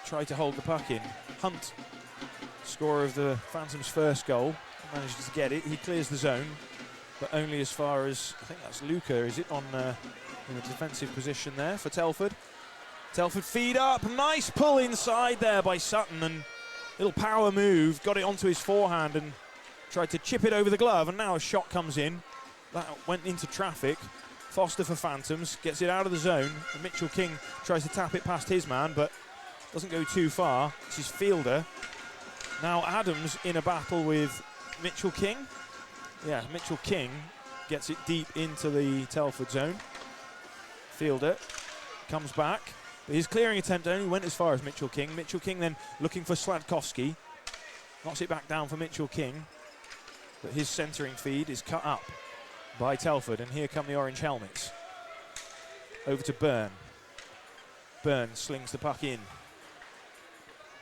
S3: try to hold the puck in. Hunt, scorer of the Phantoms' first goal, manages to get it. He clears the zone, but only as far as, I think that's Luca, is it, on in a defensive position there for Telford. Telford feed up, nice pull inside there by Sutton, and little power move, got it onto his forehand and tried to chip it over the glove, and now a shot comes in. That went into traffic. Foster for Phantoms, gets it out of the zone, and Mitchell King tries to tap it past his man, but doesn't go too far. It's his fielder. Now Adams in a battle with Mitchell King. Yeah, Mitchell King gets it deep into the Telford zone. Fielder comes back. But his clearing attempt only went as far as Mitchell King. Mitchell King then looking for Sladkowski. Knocks it back down for Mitchell King. But his centering feed is cut up by Telford. And here come the orange helmets. Over to Byrne. Byrne slings the puck in.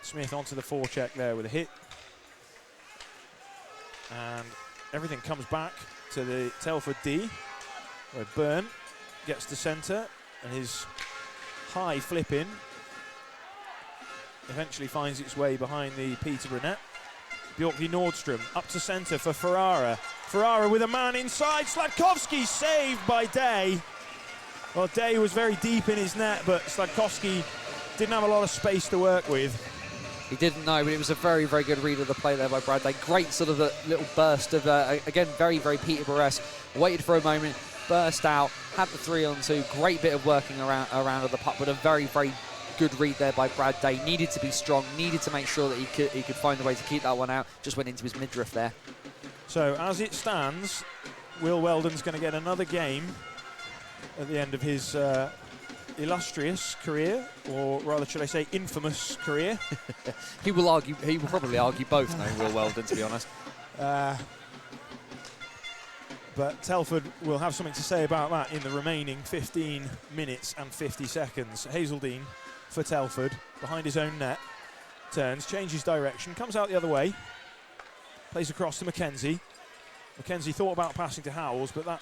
S3: Smith onto the forecheck there with a hit. And everything comes back to the Telford D, where Byrne gets to centre, and his high flip in eventually finds its way behind the Peterborough net. Bjorkley Nordstrom up to centre for Ferrara. Ferrara with a man inside. Sladkowski saved by Day. Well, Day was very deep in his net, but Sladkowski didn't have a lot of space to work with.
S4: He didn't know, but it was a very, very good read of the play there by Brad Day. Great sort of a little burst of, again, very, very Peterborough-esque. Waited for a moment, burst out, had the 3-on-2. Great bit of working around of the puck, but a very, very good read there by Brad Day. Needed to be strong, needed to make sure that he could find a way to keep that one out. Just went into his midriff there.
S3: So as it stands, Will Weldon's going to get another game at the end of his illustrious career, or rather should I say infamous career.
S4: He will probably argue both, no, Will Weldon, to be honest.
S3: But Telford will have something to say about that in the remaining 15 minutes and 50 seconds. Hazeldine for Telford, behind his own net, turns, changes direction, comes out the other way, plays across to Mackenzie. Mackenzie thought about passing to Howells, but that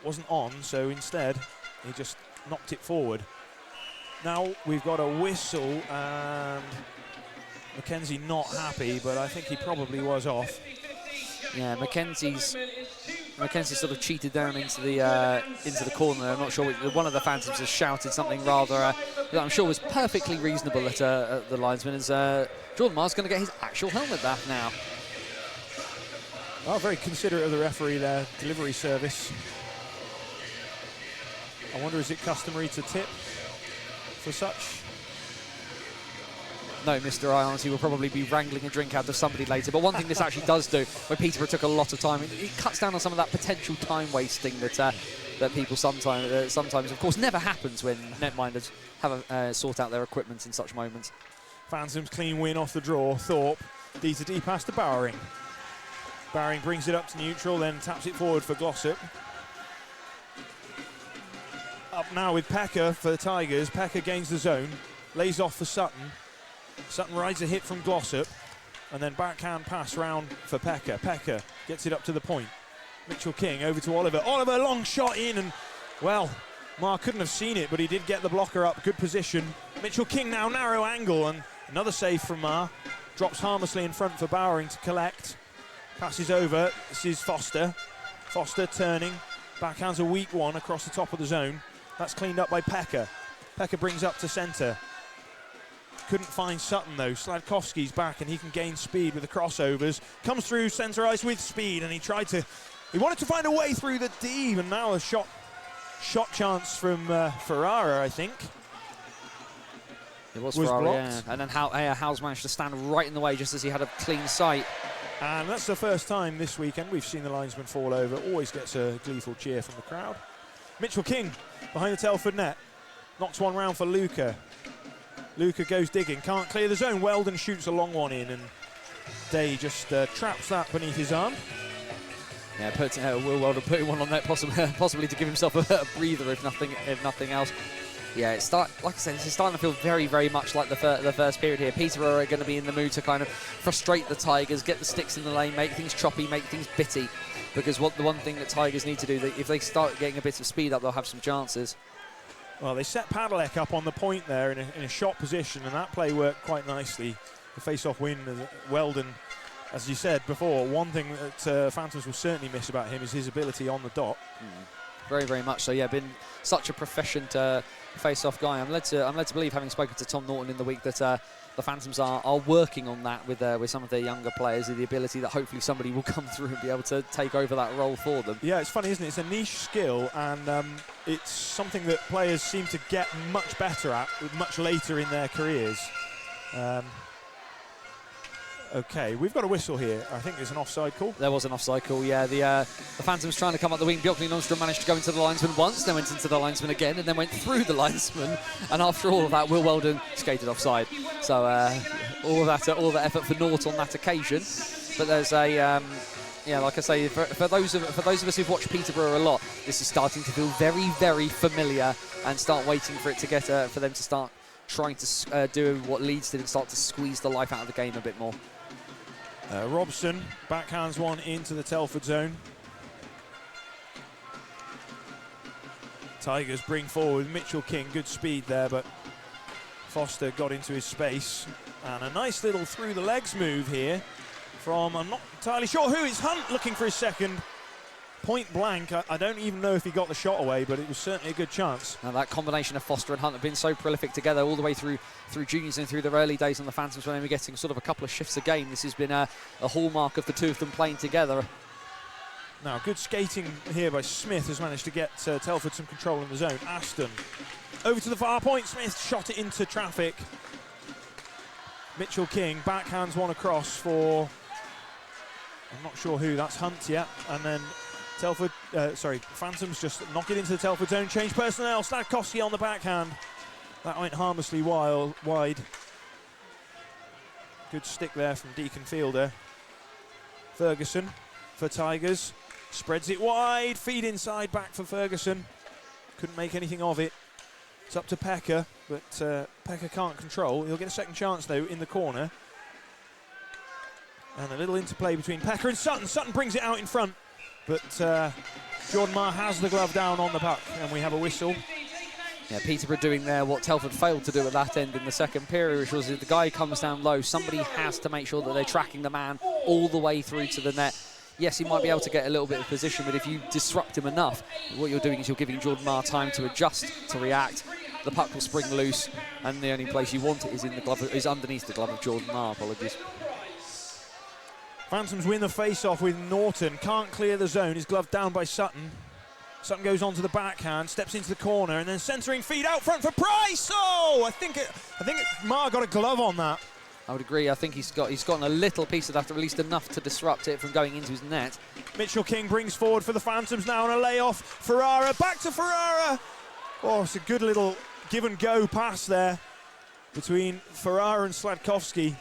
S3: wasn't on, so instead he just knocked it forward. Now we've got a whistle, and Mackenzie not happy, but I think he probably was off.
S4: Yeah, Mackenzie sort of cheated down into the corner. I'm not sure one of the Phantoms has shouted something rather that I'm sure was perfectly reasonable at the linesman. As Jordan Miles going to get his actual helmet back now.
S3: Oh, very considerate of the referee there. Delivery service. I wonder, is it customary to tip for such?
S4: No, Mr. Irons, he will probably be wrangling a drink out of somebody later. But one thing this actually does do, where Peterborough took a lot of time, it cuts down on some of that potential time wasting that people sometimes, of course, never happens when netminders have sort out their equipment in such moments.
S3: Phantoms clean win off the draw. Thorpe, D to D pass to Bowering. Bowering brings it up to neutral, then taps it forward for Glossop. Up now with Pecker for the Tigers. Pecker gains the zone, lays off for Sutton. Sutton rides a hit from Glossop, and then backhand pass round for Pecker. Pecker gets it up to the point. Mitchell King over to Oliver. Oliver, long shot in, and Well, Marr couldn't have seen it, but he did get the blocker up. Good position. Mitchell King now narrow angle, and another save from Marr. Drops harmlessly in front for Bowering to collect. Passes over. This is Foster. Foster turning. Backhands a weak one across the top of the zone. That's cleaned up by Pekka. Pekka brings up to centre. Couldn't find Sutton though. Sladkowski's back and he can gain speed with the crossovers. Comes through centre ice with speed, and he wanted to find a way through the D, and now a shot chance from Ferrara, I think.
S4: It was Ferrara,
S3: blocked.
S4: yeah. And then Howes managed to stand right in the way just as he had a clean sight.
S3: And that's the first time this weekend we've seen the linesman fall over. Always gets a gleeful cheer from the crowd. Mitchell King behind the Telford net. Knocks one round for Luca. Luca goes digging, can't clear the zone. Weldon shoots a long one in, and Day just traps that beneath his arm.
S4: Yeah, Will Weldon putting one on net, possibly to give himself a breather, if nothing else. Yeah, like I said, this is starting to feel very, very much like the first period here. Peterborough are going to be in the mood to kind of frustrate the Tigers, get the sticks in the lane, make things choppy, make things bitty. Because the one thing that Tigers need to do, if they start getting a bit of speed up, they'll have some chances.
S3: Well, they set Padalecki up on the point there in a shot position, and that play worked quite nicely. The face-off win, Weldon, as you said before, one thing that Phantoms will certainly miss about him is his ability on the dot.
S4: Very, very much so. Yeah, been such a proficient face-off guy. I'm led to believe, having spoken to Tom Norton in the week, that the Phantoms are working on that with some of their younger players, the ability that hopefully somebody will come through and be able to take over that role for them.
S3: Yeah, it's funny, isn't it? It's a niche skill, and it's something that players seem to get much better at much later in their careers. Okay, we've got a whistle here. I think there's an offside call.
S4: There was an offside call, yeah. The Phantoms trying to come up the wing. Björklund Nordstrom managed to go into the linesman once, then went into the linesman again, and then went through the linesman. And after all of that, Will Weldon skated offside. So all that effort for naught on that occasion. But there's a yeah, like I say, for those of us who've watched Peterborough a lot, this is starting to feel very, very familiar, and start waiting for it to get for them to start trying to do what Leeds did and start to squeeze the life out of the game a bit more.
S3: Robson backhands one into the Telford zone. Tigers bring forward Mitchell King, good speed there, but Foster got into his space. And a nice little through the legs move here from, I'm not entirely sure who, it's Hunt looking for his second. Point blank, I don't even know if he got the shot away, but it was certainly a good chance.
S4: Now that combination of Foster and Hunt have been so prolific together all the way through juniors and through their early days on the Phantoms, when they were getting sort of a couple of shifts a game. This has been a hallmark of the two of them playing together.
S3: Now, good skating here by Smith has managed to get Telford some control in the zone. Aston over to the far point. Smith shot it into traffic. Mitchell King backhands one across for, I'm not sure who, that's Hunt, yeah. And then Telford, Phantoms just knock it into the Telford zone, change personnel. Sladkowski on the backhand. That went harmlessly wide. Good stick there from Deacon Fielder. Ferguson for Tigers. Spreads it wide, feed inside, back for Ferguson. Couldn't make anything of it. It's up to Pekka, but Pekka can't control. He'll get a second chance, though, in the corner. And a little interplay between Pekka and Sutton. Sutton brings it out in front, but Jordan Marr has the glove down on the puck, and we have a whistle.
S4: Yeah, Peterborough doing there what Telford failed to do at that end in the second period, which was if the guy comes down low, somebody has to make sure that they're tracking the man all the way through to the net. Yes, he might be able to get a little bit of position, but if you disrupt him enough, what you're doing is you're giving Jordan Marr time to adjust, to react. The puck will spring loose, and the only place you want it is underneath the glove of Jordan Marr. Apologies.
S3: Phantoms win the face-off with Norton. Can't clear the zone. His glove down by Sutton. Sutton goes on to the backhand, steps into the corner, and then centering feed out front for Price. Oh, I think Marr got a glove on that.
S4: I would agree. I think he's gotten a little piece of that, at least enough to disrupt it from going into his net.
S3: Mitchell King brings forward for the Phantoms now on a layoff. Ferrara, back to Ferrara. Oh, it's a good little give and go pass there between Ferrara and Sladkowski.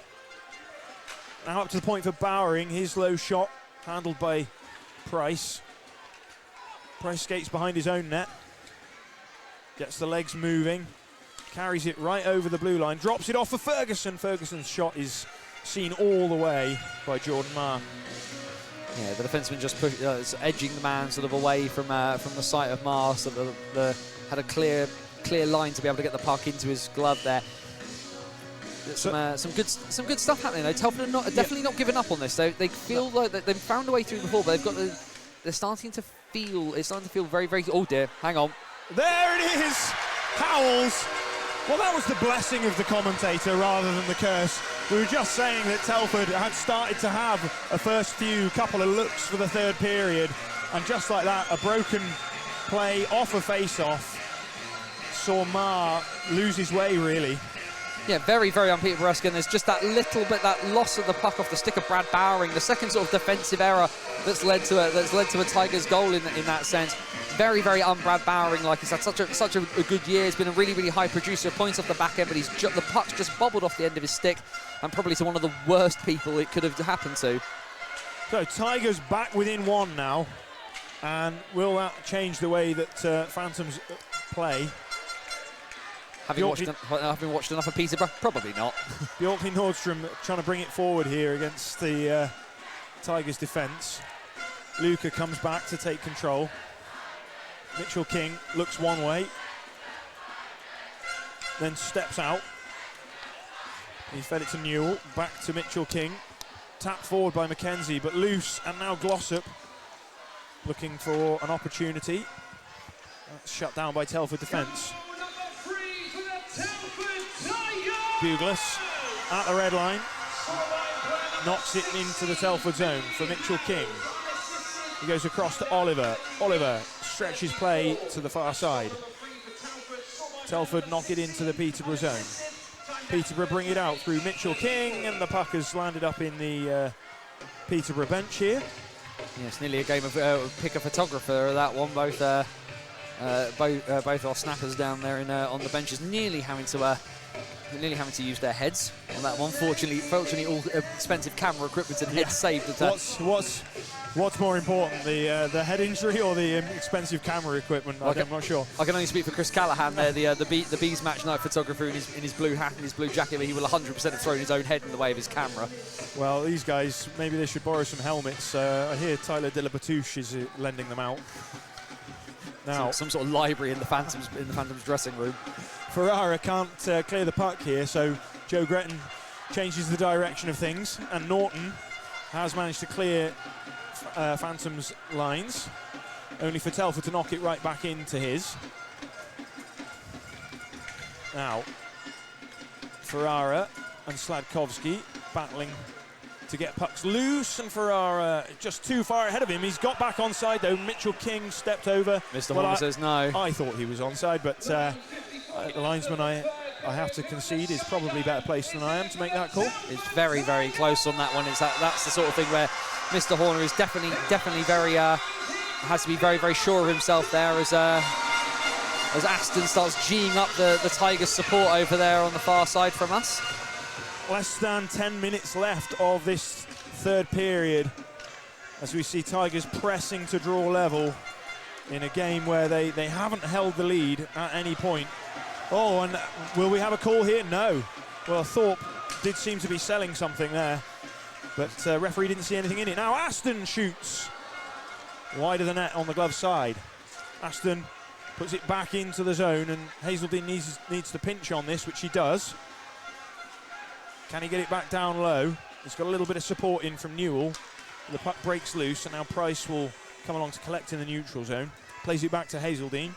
S3: Now up to the point for Bowering. His low shot handled by Price. Price skates behind his own net. Gets the legs moving. Carries it right over the blue line. Drops it off for Ferguson. Ferguson's shot is seen all the way by Jordan Marr.
S4: Yeah, the defenseman just edging the man sort of away from the sight of Mar, so had a clear line to be able to get the puck into his glove there. Some good stuff happening though. Telford are definitely not giving up on this. They feel like they've found a way through before, but they're starting to feel. It's starting to feel very, very. Oh dear, hang on.
S2: There it is, Howells. Well, that was the blessing of the commentator rather than the curse. We were just saying that Telford had started to have a first couple of looks for the third period, and just like that, a broken play off a face-off saw Mar lose his way, really.
S4: Yeah, very, very un-Peterborough-esque, and there's just that little bit, that loss of the puck off the stick of Brad Bowering, the second sort of defensive error that's led to a Tigers goal in that sense. Very, very un-Brad Bowering, like he's had such a good year. He's been a really, really high producer, points off the back end, but the puck's just bobbled off the end of his stick, and probably to one of the worst people it could have happened to.
S2: So Tigers back within one now, and will that change the way that Phantoms play?
S4: Having watched enough of Peterborough? Probably not.
S2: Bjorkley Nordstrom trying to bring it forward here against the Tigers defence. Luca comes back to take control. Mitchell King looks one way, then steps out. He fed it to Newell, back to Mitchell King. Tapped forward by McKenzie, but loose, and now Glossop looking for an opportunity. That's shut down by Telford defence. Buglas at the red line, knocks it into the Telford zone for Mitchell King. He goes across to Oliver. Oliver stretches play to the far side. Telford knock it into the Peterborough zone. Peterborough bring it out through Mitchell King, and the puck has landed up in the Peterborough bench here.
S4: Yeah, it's nearly a game of pick a photographer, that one. Both our snappers down there on the benches nearly having to use their heads on that one. Fortunately all expensive camera equipment and heads saved the time.
S2: What's more important, the head injury or the expensive camera equipment? I'm not sure.
S4: I can only speak for Chris Callahan there, the Bees match night photographer in his blue hat and his blue jacket, but he will 100% have thrown his own head in the way of his camera.
S2: Well, these guys, maybe they should borrow some helmets. I hear Tyler de la Batouche is lending them out. Now,
S4: some sort of library in the Phantoms dressing room.
S2: Ferrara can't clear the puck here, so Joe Gretton changes the direction of things, and Norton has managed to clear Phantoms lines, only for Telford to knock it right back into his. Now, Ferrara and Sladkovsky battling to get pucks loose, and Ferrara just too far ahead of him. He's got back onside though. Mitchell King stepped over.
S4: Mr. Horner says no.
S2: I thought he was onside, but the linesman I have to concede is probably better placed than I am to make that call.
S4: It's very, very close on that one. That's the sort of thing where Mr. Horner is definitely very has to be very, very sure of himself there as Aston starts geeing up the Tigers support over there on the far side from us.
S2: Less than 10 minutes left of this third period as we see Tigers pressing to draw level in a game where they haven't held the lead at any point. Oh, and will we have a call here? No. Well, Thorpe did seem to be selling something there, but referee didn't see anything in it. Now Aston shoots wide of the net on the glove side. Aston puts it back into the zone, and Hazeldine needs to pinch on this, which he does. Can he get it back down low? He's got a little bit of support in from Newell. The puck breaks loose, and now Price will come along to collect in the neutral zone. Plays it back to Hazeldine.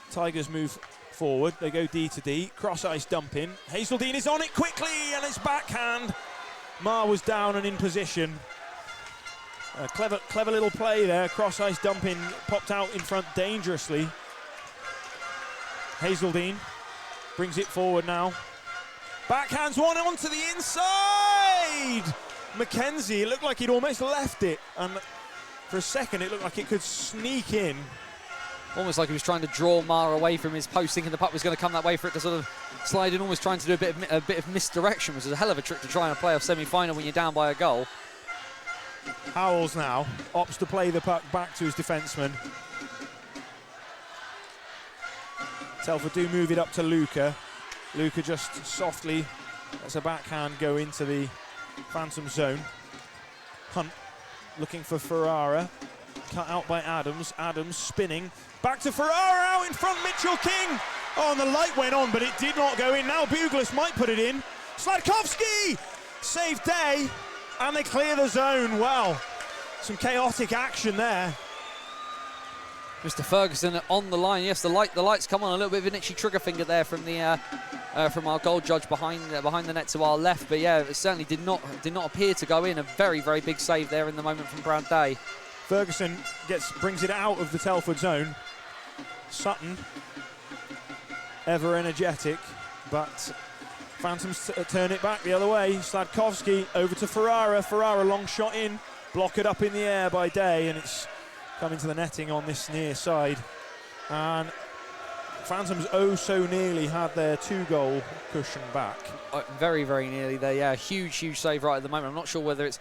S2: Tigers move forward. They go D to D. Cross ice dump in. Hazeldine is on it quickly, and it's backhand. Mar was down and in position. Clever little play there. Cross ice dump in, popped out in front dangerously. Hazeldine brings it forward now. Backhands one onto the inside. McKenzie, it looked like he'd almost left it, and for a second it looked like it could sneak in.
S4: Almost like he was trying to draw Mar away from his post, thinking the puck was going to come that way for it to sort of slide in, almost trying to do a bit of misdirection, which is a hell of a trick to try in a playoff semi-final when you're down by a goal.
S2: Howells now opts to play the puck back to his defenseman. Telford do move it up to Luca. Luca just softly lets a backhand go into the Phantom zone. Hunt
S3: looking for Ferrara. Cut out by Adams. Adams spinning. Back to Ferrara, out in front, Mitchell King. Oh, and the light went on, but it did not go in. Now Buglis might put it in. Sladkowski! Save day, and they clear the zone. Wow, some chaotic action there.
S4: Mr. Ferguson on the line. Yes, the lights come on. A little bit of an itchy trigger finger there from the from our goal judge behind the net to our left. But yeah, it certainly did not appear to go in. A very, very big save there in the moment from Brad Day.
S3: Ferguson brings it out of the Telford zone. Sutton, ever energetic, but Phantoms turn it back the other way. Sladkowski over to Ferrara. Ferrara long shot in, block it up in the air by Day, and it's coming to the netting on this near side. And Phantoms oh so nearly had their 2-goal cushion back.
S4: Very, very nearly there. Yeah, huge save right at the moment. I'm not sure whether it's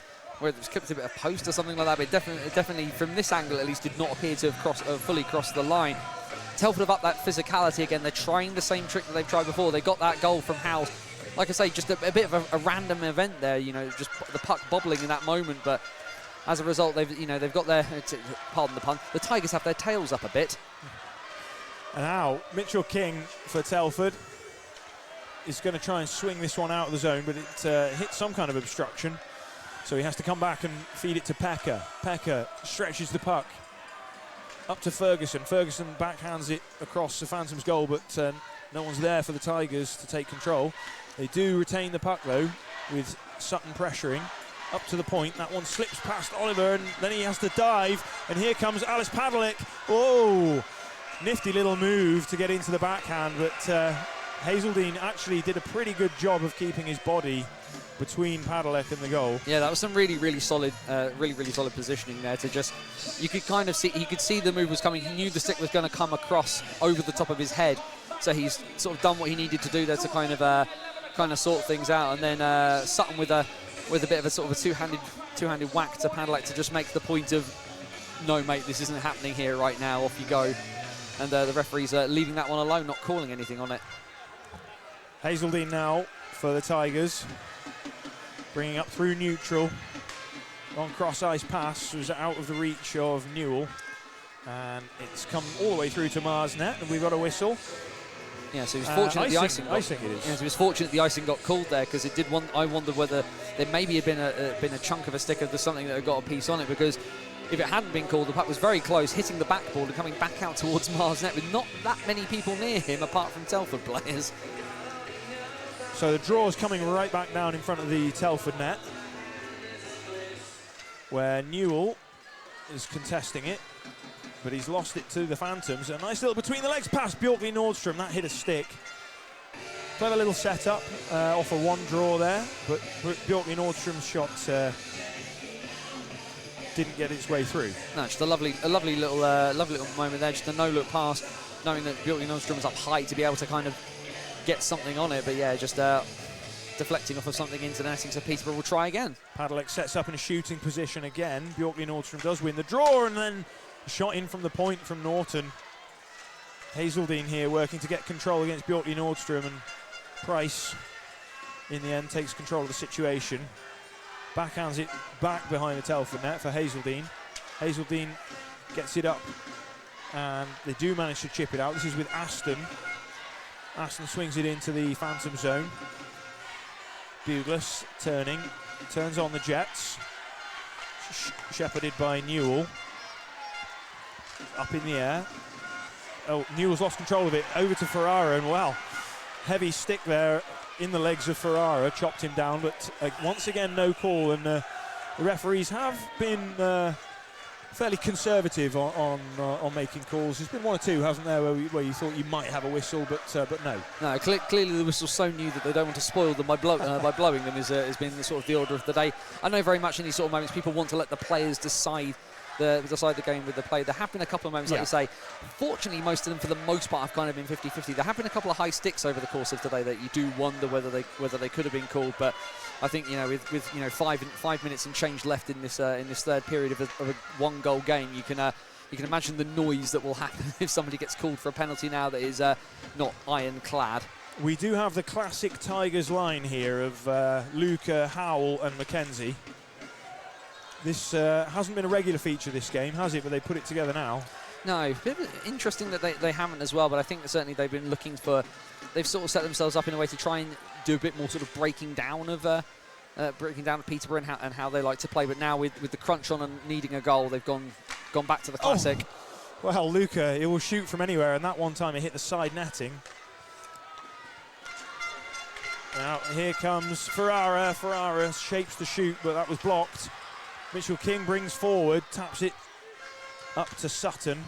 S4: kept a bit of post or something like that, but it definitely from this angle at least did not appear to have fully crossed the line. Telford have upped that physicality again. They're trying the same trick that they've tried before. They got that goal from Howes. Like I say, just a bit of a random event there, you know, just the puck bobbling in that moment, but as a result, they've got their, pardon the pun, the Tigers have their tails up a bit.
S3: And now Mitchell King for Telford is going to try and swing this one out of the zone, but it hits some kind of obstruction, so he has to come back and feed it to Pekka. Pekka stretches the puck up to Ferguson. Ferguson backhands it across the Phantoms' goal, but no one's there for the Tigers to take control. They do retain the puck though, with Sutton pressuring. Up to the point, that one slips past Oliver, and then he has to dive, and here comes Alice Pavlik. Oh, nifty little move to get into the backhand, but Hazeldine actually did a pretty good job of keeping his body between Pavlik and the goal.
S4: Yeah, that was some really solid positioning there. To just, you could kind of see, he could see the move was coming. He knew the stick was going to come across over the top of his head, so he's sort of done what he needed to do there to kind of sort things out, and then Sutton with a bit of a sort of a two-handed whack to Pavlik to just make the point of, no mate, this isn't happening here right now, off you go. And the referee's leaving that one alone, not calling anything on it.
S3: Hazeldine now for the Tigers, bringing up through neutral. Long cross-ice pass was out of the reach of Newell, and it's come all the way through to Mars net, and we've got a whistle.
S4: Yeah, so he was fortunate the icing
S3: it is.
S4: Yeah, so he was fortunate the icing got called there, because it did. I wondered whether there maybe had been a chunk of a stick of something that had got a piece on it, because if it hadn't been called, the puck was very close, hitting the backboard and coming back out towards Mars net with not that many people near him apart from Telford players.
S3: So the draw is coming right back down in front of the Telford net, where Newell is contesting it, but he's lost it to the Phantoms. A nice little between the legs pass, Bjorkley Nordstrom, that hit a stick. Clever little setup off a one draw there, but Bjorkley Nordstrom's shot didn't get its way through. No,
S4: just a lovely little moment there, just a no-look pass, knowing that Bjorkley Nordstrom was up high to be able to kind of get something on it, but yeah, just deflecting off of something into the netting, so Peterborough will try again.
S3: Pavlik sets up in a shooting position again. Bjorkley Nordstrom does win the draw, and then shot in from the point from Norton. Hazeldine here working to get control against Bjorkley Nordstrom, and Price in the end takes control of the situation. Backhands it back behind the Telford net for Hazeldine. Hazeldine gets it up, and they do manage to chip it out. This is with Aston. Aston swings it into the Phantom zone. Buglis turns on the Jets. Shepherded by Newell. Up in the air. Oh, Newell's lost control of it. Over to Ferrara, and wow, heavy stick there in the legs of Ferrara, chopped him down, but once again no call, and the referees have been fairly conservative on making calls. There's been one or two, hasn't there, where you thought you might have a whistle, but no.
S4: No, clearly the whistle's so new that they don't want to spoil them by blowing them has been the sort of the order of the day. I know very much in these sort of moments people want to let the players decide the game with the play. There have been a couple of moments, like you say. Fortunately, most of them, for the most part, have kind of been 50-50. There have been a couple of high sticks over the course of today that you do wonder whether they could have been called. But I think, you know, with 5 minutes and change left in this third period of a one-goal game, you can imagine the noise that will happen if somebody gets called for a penalty now that is not ironclad.
S3: We do have the classic Tigers line here of Luca, Howell, and Mackenzie. This hasn't been a regular feature this game, has it? But they put it together now.
S4: No, interesting that they haven't as well, but I think that certainly they've been looking for, they've sort of set themselves up in a way to try and do a bit more sort of breaking down of Peterborough and how they like to play. But now with the crunch on and needing a goal, they've gone back to the classic.
S3: Oh. Well, Luca, he will shoot from anywhere, and that one time he hit the side netting. Now here comes Ferrara. Ferrara shapes the shoot, but that was blocked. Mitchell King brings forward, taps it up to Sutton.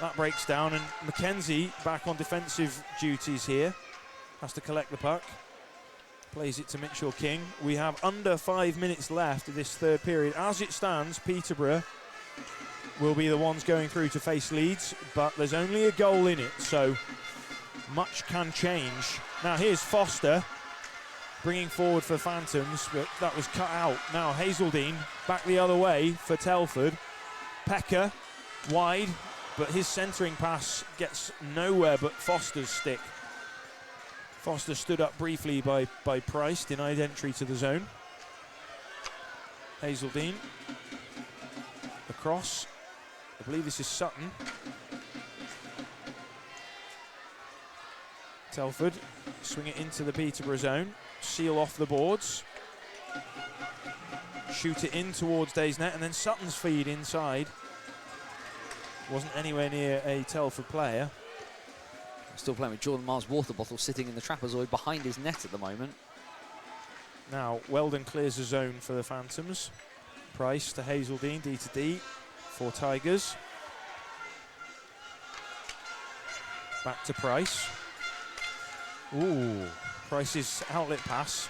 S3: That breaks down, and Mackenzie back on defensive duties here. Has to collect the puck. Plays it to Mitchell King. We have under 5 minutes left of this third period. As it stands, Peterborough will be the ones going through to face Leeds, but there's only a goal in it, so much can change. Now here's Foster bringing forward for Phantoms, but that was cut out. Now Hazeldine back the other way for Telford. Pecker wide, but his centering pass gets nowhere but Foster's stick. Foster stood up briefly by Price, denied entry to the zone. Hazeldine across. I believe this is Sutton. Telford swing it into the Peterborough zone, seal off the boards, shoot it in towards Day's net, and then Sutton's feed inside. Wasn't anywhere near a Telford player.
S4: Still playing with Jordan Miles' water bottle sitting in the trapezoid behind his net at the moment.
S3: Now Weldon clears the zone for the Phantoms. Price to Hazeldine, D to D for Tigers. Back to Price. Ooh, Price's outlet pass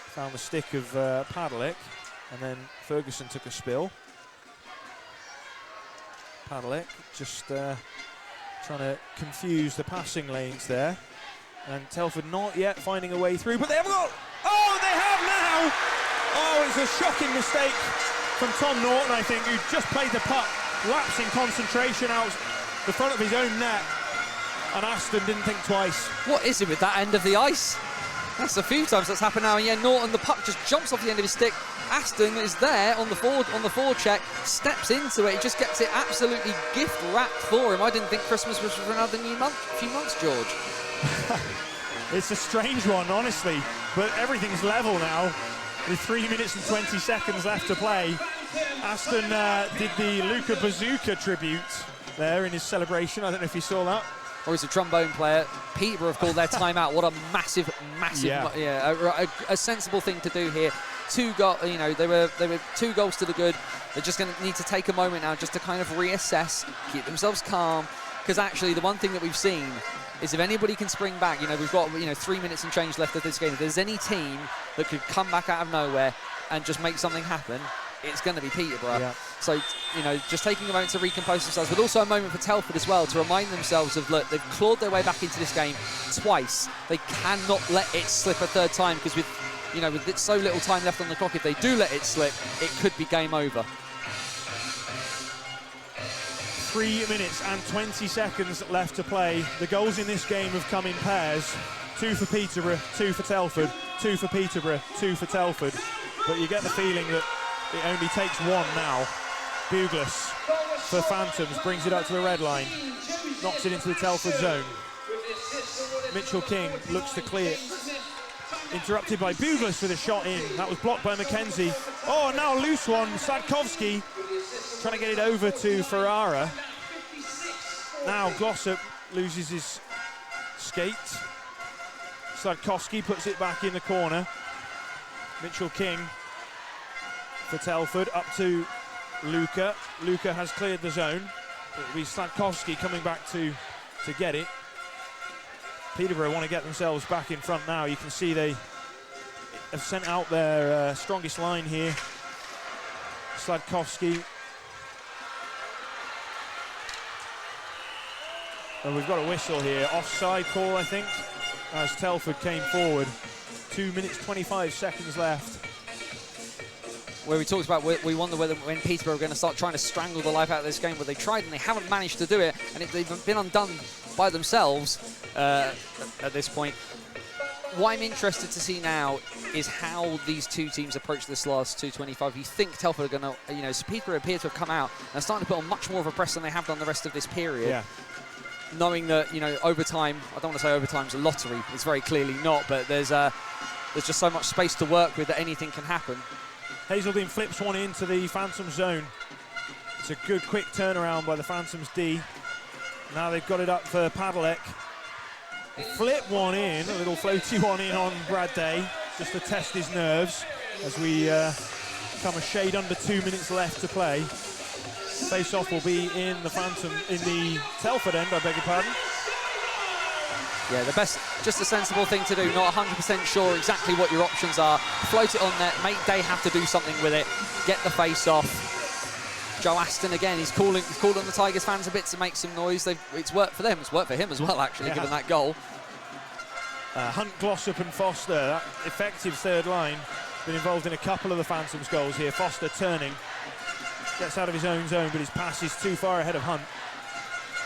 S3: found the stick of Padalek, and then Ferguson took a spill. Padalek just trying to confuse the passing lanes there, and Telford not yet finding a way through, but they have got, oh, they have now! Oh, it's a shocking mistake from Tom Norton, I think, who just played the puck, lapsing concentration out the front of his own net, and Aston didn't think twice.
S4: What is it with that end of the ice? That's a few times that's happened now, and yeah, Norton, the puck just jumps off the end of his stick. Aston is there on the forward check, steps into it, he just gets it absolutely gift wrapped for him. I didn't think Christmas was for another few months, George.
S3: It's a strange one, honestly, but everything's level now with 3 minutes and 20 seconds left to play. Aston did the Luca Bazooka tribute there in his celebration. I don't know if you saw that.
S4: Or he's a trombone player. Peterborough have called their timeout. What a massive, a sensible thing to do here. They were 2 goals to the good. They're just going to need to take a moment now just to kind of reassess, keep themselves calm, because actually the one thing that we've seen is if anybody can spring back, we've got 3 minutes and change left of this game. If there's any team that could come back out of nowhere and just make something happen, it's going to be Peterborough. Yeah. So, just taking a moment to recompose themselves, but also a moment for Telford as well to remind themselves of, look, they've clawed their way back into this game twice. They cannot let it slip a third time, because with so little time left on the clock, if they do let it slip, it could be game over.
S3: 3 minutes and 20 seconds left to play. The goals in this game have come in pairs. 2 for Peterborough, 2 for Telford, 2 for Peterborough, 2 for Telford. But you get the feeling that it only takes one now. Buglas for Phantoms brings it up to the red line, knocks it into the Telford zone. Mitchell King looks to clear, interrupted by Buglas with a shot in. That was blocked by Mackenzie. Oh, now a loose one. Sadkowski trying to get it over to Ferrara. Now Glossop loses his skate. Sadkowski puts it back in the corner. Mitchell King for Telford, up to Luca. Luca has cleared the zone. It'll be Sadkowski coming back to get it. Peterborough want to get themselves back in front now. You can see they have sent out their strongest line here. Sadkowski. And we've got a whistle here. Offside call, I think, as Telford came forward. 2 minutes, 25 seconds left.
S4: Where we talked about, we wonder whether when Peterborough are going to start trying to strangle the life out of this game, but they tried and they haven't managed to do it, and they've been undone by themselves at this point. what I'm interested to see now is how these two teams approach this last 2:25. You think Telford are going to, you know, Peterborough appear to have come out and are starting to put on much more of a press than they have done the rest of this period.
S3: Yeah.
S4: Knowing that, you know, overtime, I don't want to say overtime's a lottery, it's very clearly not, but there's just so much space to work with that anything can happen.
S3: Hazeldean flips one into the Phantom zone. It's a good quick turnaround by the Phantoms D. Now they've got it up for Padalecki. Flip one in, a little floaty one in on Brad Day, just to test his nerves as we come a shade under 2 minutes left to play. Face-off will be in the Phantom, in the Telford end, I beg your pardon.
S4: Yeah, just a sensible thing to do. Not 100% sure exactly what your options are. Float it on net, make Day have to do something with it, get the face-off. Joe Aston again, he's calling on the Tigers fans a bit to make some noise. It's worked for them, it's worked for him as well, actually, given that goal.
S3: Hunt, Glossop and Foster, that effective third line, been involved in a couple of the Phantoms' goals here. Foster turning, gets out of his own zone, but his pass is too far ahead of Hunt.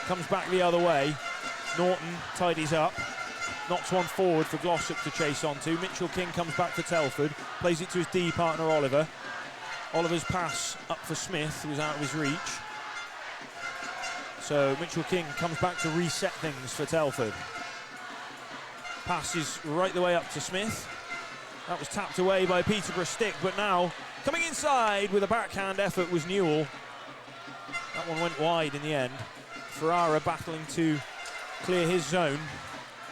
S3: Comes back the other way. Norton tidies up, knocks one forward for Glossop to chase onto. Mitchell King comes back for Telford, plays it to his D partner Oliver. Oliver's pass up for Smith was out of his reach. So Mitchell King comes back to reset things for Telford. Pass is right the way up to Smith. That was tapped away by Peterborough stick, but now coming inside with a backhand effort was Newell. That one went wide in the end. Ferrara battling to clear his zone.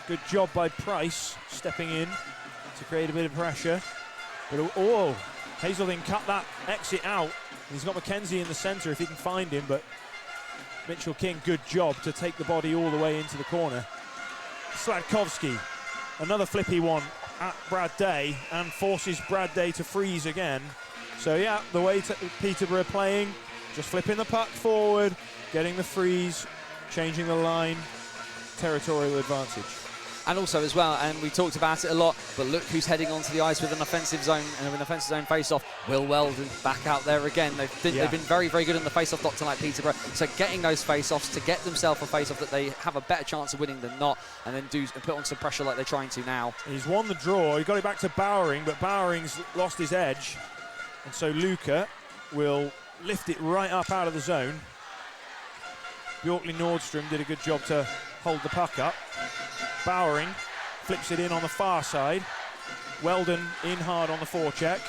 S3: Good job by Price stepping in to create a bit of pressure. But oh, Hazeldean cut that exit out. He's got McKenzie in the centre if he can find him, but Mitchell King, good job to take the body all the way into the corner. Sladkowski, another flippy one at Brad Day and forces Brad Day to freeze again. So yeah, the way Peterborough are playing, just flipping the puck forward, getting the freeze, changing the line, territorial advantage.
S4: And also as well, and we talked about it a lot, but look who's heading onto the ice with an offensive zone and an offensive zone face-off. Will Weldon back out there again. They've been very, very good in the face-off dot tonight, Peterborough. So getting those face-offs to get themselves a face-off that they have a better chance of winning than not, and then put on some pressure like they're trying to now. He's
S3: won the draw. He got it back to Bowering, but Bowering's lost his edge. And so Luca will lift it right up out of the zone. Bjorkley Nordstrom did a good job to hold the puck up. Bowering flips it in on the far side. Weldon in hard on the forecheck.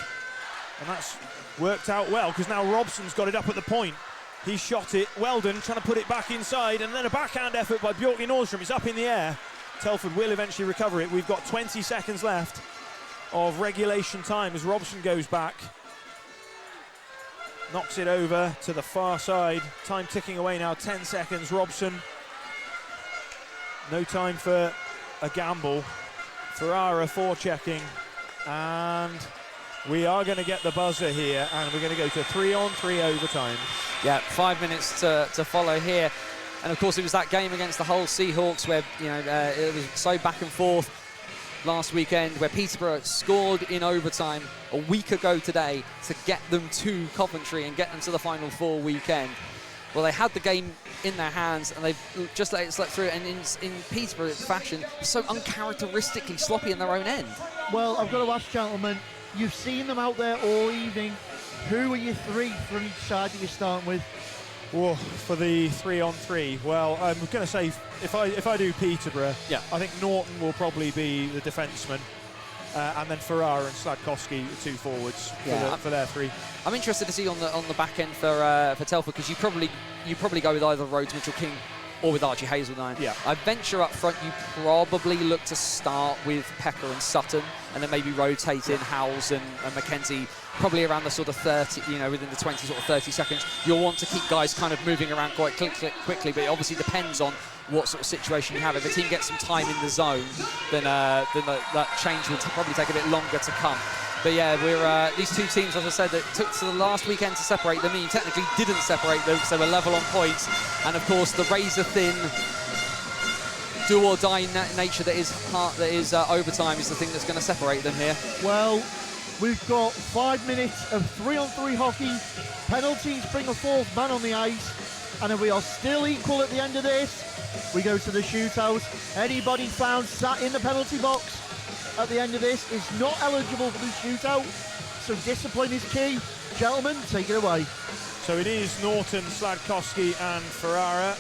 S3: And that's worked out well because now Robson's got it up at the point. He shot it. Weldon trying to put it back inside, and then a backhand effort by Bjorkley Nordstrom. It's up in the air. Telford will eventually recover it. We've got 20 seconds left of regulation time as Robson goes back. Knocks it over to the far side. Time ticking away now, 10 seconds. Robson. No time for a gamble. Ferrara forechecking. And we are going to get the buzzer here, and we're going to go to 3-on-3 overtime.
S4: Yeah, 5 minutes to follow here. And of course, it was that game against the Hull Seahawks where, you know, it was so back and forth last weekend, where Peterborough scored in overtime a week ago today to get them to Coventry and get them to the Final Four weekend. Well, they had the game in their hands and they've just let it slip through, and in Peterborough fashion, so uncharacteristically sloppy in their own end.
S1: Well, I've got to ask, gentlemen, you've seen them out there all evening. Who are your three from each side that you're starting with?
S3: Whoa, for the 3-on-3, well, I'm going to say if I do Peterborough,
S4: yeah,
S3: I think Norton will probably be the defenseman, and then Ferrara and Sladkowski, the two forwards for their three.
S4: I'm interested to see on the back end for Telford, because you probably go with either Rhodes, Mitchell King, or with Archie Hazeldean.
S3: Yeah.
S4: I venture up front, you probably look to start with Pecker and Sutton, and then maybe rotate in Howells and McKenzie, probably around the sort of 30, you know, within the 20 sort of 30 seconds. You'll want to keep guys kind of moving around quite quickly, but it obviously depends on what sort of situation you have. If a team gets some time in the zone, then that change will probably take a bit longer to come. But yeah, we're these two teams, as I said, that took to the last weekend to separate them. I mean, technically didn't separate them because they were level on points. And of course, the razor-thin, do-or-die nature that is overtime is the thing that's going to separate them here.
S1: Well, we've got 5 minutes of 3-on-3 hockey. Penalties bring a fourth man on the ice, and if we are still equal at the end of this, we go to the shootout. Anybody found sat in the penalty box? at the end of this is not eligible for the shootout, so discipline is key. Gentlemen, take it away.
S3: So it is Norton, Sladkowski and Ferrara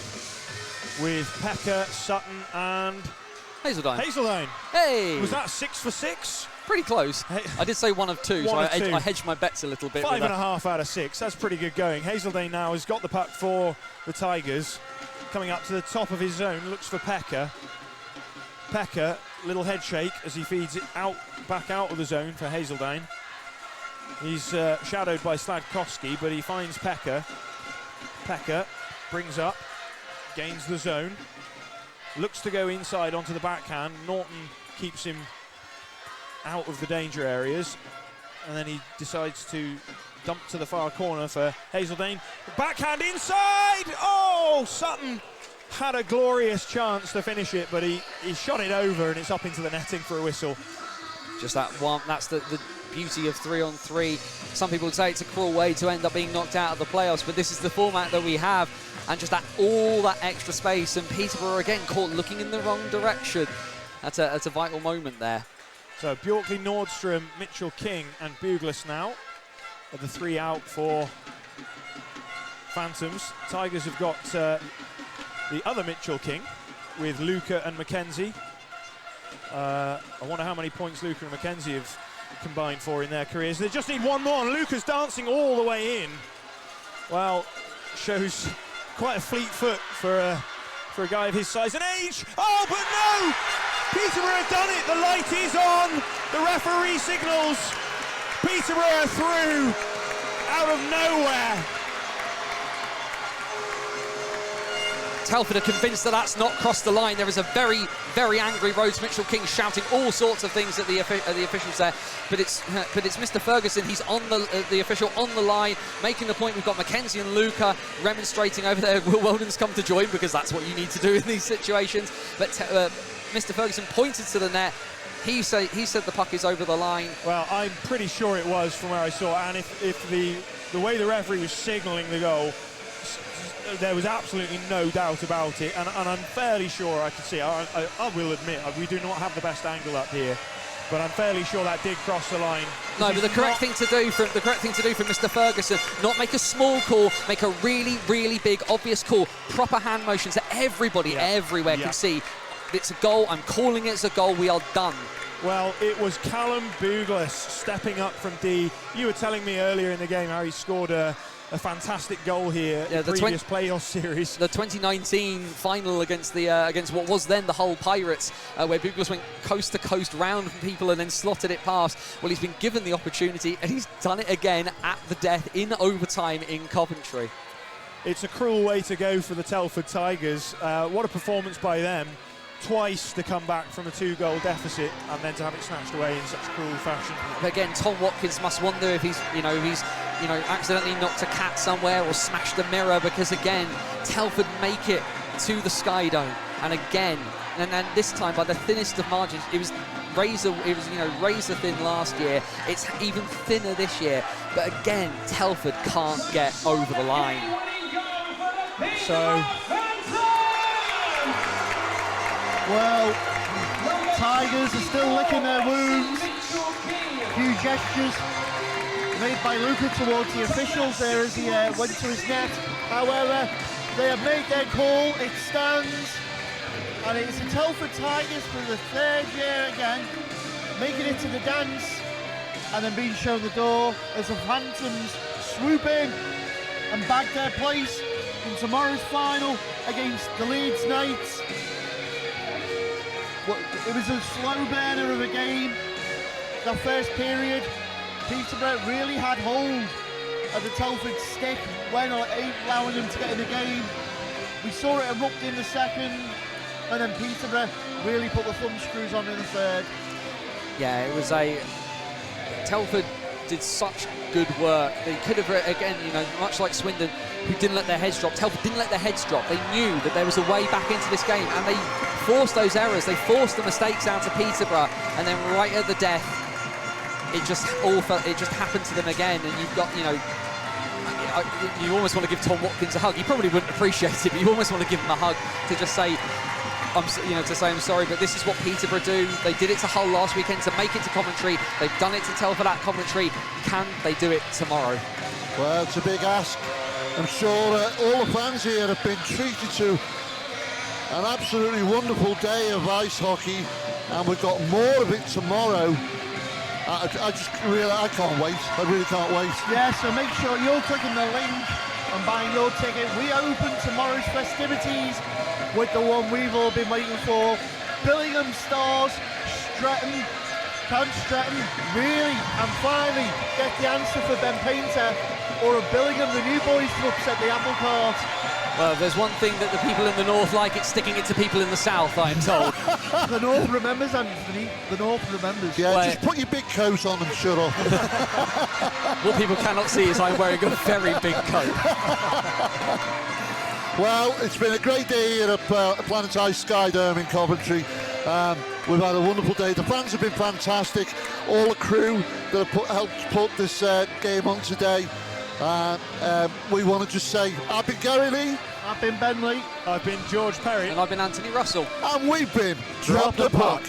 S3: with Pekka, Sutton and
S4: Hazeldine.
S3: Hazeldine.
S4: Hey!
S3: Was that 6 for 6?
S4: Pretty close.
S3: Hey.
S4: I did say 1 of 2, so
S3: One of
S4: I
S3: two.
S4: hedged my bets a little bit.
S3: 5.5 out of 6. That's pretty good going. Hazeldine now has got the puck for the Tigers. Coming up to the top of his zone, looks for Pekka. Pekka, little head shake as he feeds it out, back out of the zone for Hazeldine. He's shadowed by Sladkowski, but he finds Pekka. Pekka brings up, gains the zone, looks to go inside onto the backhand. Norton keeps him out of the danger areas, and then he decides to dump to the far corner for Hazeldine. Backhand inside! Oh, Sutton had a glorious chance to finish it, but he shot it over and it's up into the netting for a whistle.
S4: Just that one, that's the beauty of 3-on-3. Some people would say it's a cruel way to end up being knocked out of the playoffs, but this is the format that we have, and just all that extra space, and Peterborough again caught looking in the wrong direction. That's a vital moment there.
S3: So Bjorkley, Nordstrom, Mitchell King and Buglas now are the 3 out for Phantoms. Tigers have got the other Mitchell King with Luca and Mackenzie. I wonder how many points Luca and Mackenzie have combined for in their careers. They just need one more, and Luca's dancing all the way in. Well, shows quite a fleet foot for a guy of his size and age. Oh, but no! Peterborough have done it. The light is on. The referee signals. Peterborough through out of nowhere.
S4: Telford are convinced that that's not crossed the line. There is a very, very angry Rhodes Mitchell King shouting all sorts of things at the officials there. But it's Mr. Ferguson. He's on the official on the line, making the point. We've got Mackenzie and Luca remonstrating over there. Will Weldon's come to join because that's what you need to do in these situations. But Mr. Ferguson pointed to the net. He said the puck is over the line.
S3: Well, I'm pretty sure it was from where I saw, and if the way the referee was signalling the goal, there was absolutely no doubt about it, and I'm fairly sure I could see. I will admit we do not have the best angle up here, but I'm fairly sure that did cross the line.
S4: No, but the correct thing to do from Mr. Ferguson, not make a small call, make a really, really big, obvious call. Proper hand motions that everybody everywhere can see. It's a goal. I'm calling it as a goal. We are done.
S3: Well, it was Callum Buglas stepping up from D. You were telling me earlier in the game how he scored a fantastic goal here in the previous playoff series.
S4: The 2019 final against what was then the Hull Pirates, where Buglas went coast to coast round people and then slotted it past. Well, he's been given the opportunity and he's done it again at the death in overtime in Coventry.
S3: It's a cruel way to go for the Telford Tigers. What a performance by them. Twice to come back from a 2-goal deficit and then to have it snatched away in such cruel fashion.
S4: But again, Tom Watkins must wonder if he's accidentally knocked a cat somewhere or smashed a mirror, because again, Telford make it to the Skydome, and again, and then this time by the thinnest of margins. It was razor thin last year. It's even thinner this year. But again, Telford can't get over the line.
S3: So.
S1: Well, Tigers are still licking their wounds. A few gestures made by Luca towards the officials there as he went to his net. However, they have made their call. It stands, and it's the Telford Tigers for the 3rd year again, making it to the dance and then being shown the door as the Phantoms swoop in and bag their place in tomorrow's final against the Leeds Knights. It was a slow burner of a game. The first period, Peterborough really had hold of the Telford stick when allowing them to get in the game. We saw it erupt in the second, and then Peterborough really put the thumb screws on in the third.
S4: Yeah, it was Telford did such good work. They could have, again, much like Swindon, who didn't let their heads drop. Telford didn't let their heads drop. They knew that there was a way back into this game, and they forced those errors. They forced the mistakes out of Peterborough, and then right at the death, it just happened to them again. And you've got, you almost want to give Tom Watkins a hug. He probably wouldn't appreciate it, but you almost want to give him a hug to just say, to say I'm sorry, but this is what Peterborough do. They did it to Hull last weekend to make it to Coventry. They've done it to Telford at Coventry. Can they do it tomorrow?
S5: Well, it's a big ask. I'm sure all the fans here have been treated to an absolutely wonderful day of ice hockey, and we've got more of it tomorrow. I can't wait. I really can't wait.
S1: Yeah, so make sure you're clicking the link and buying your ticket. We open tomorrow's festivities with the one we've all been waiting for. Billingham Stars, Stretton, can Stretton really and finally get the answer for Ben Painter, or are Billingham the new boys to upset the apple cart?
S4: Well, there's one thing that the people in the north like, it's sticking it to people in the south, I am told.
S1: The north remembers, Anthony. The north remembers.
S5: Yeah, just put your big coat on and shut up.
S4: What people cannot see is I'm wearing a very big coat.
S5: Well, it's been a great day here at Planet Ice Skydome in Coventry. We've had a wonderful day. The fans have been fantastic. All the crew that have helped put this game on today. We want to just say, I've been Gary Lee.
S1: I've been Ben Lee.
S2: I've been George Perry.
S4: And I've been Anthony Russell.
S5: And we've been Drop the Puck.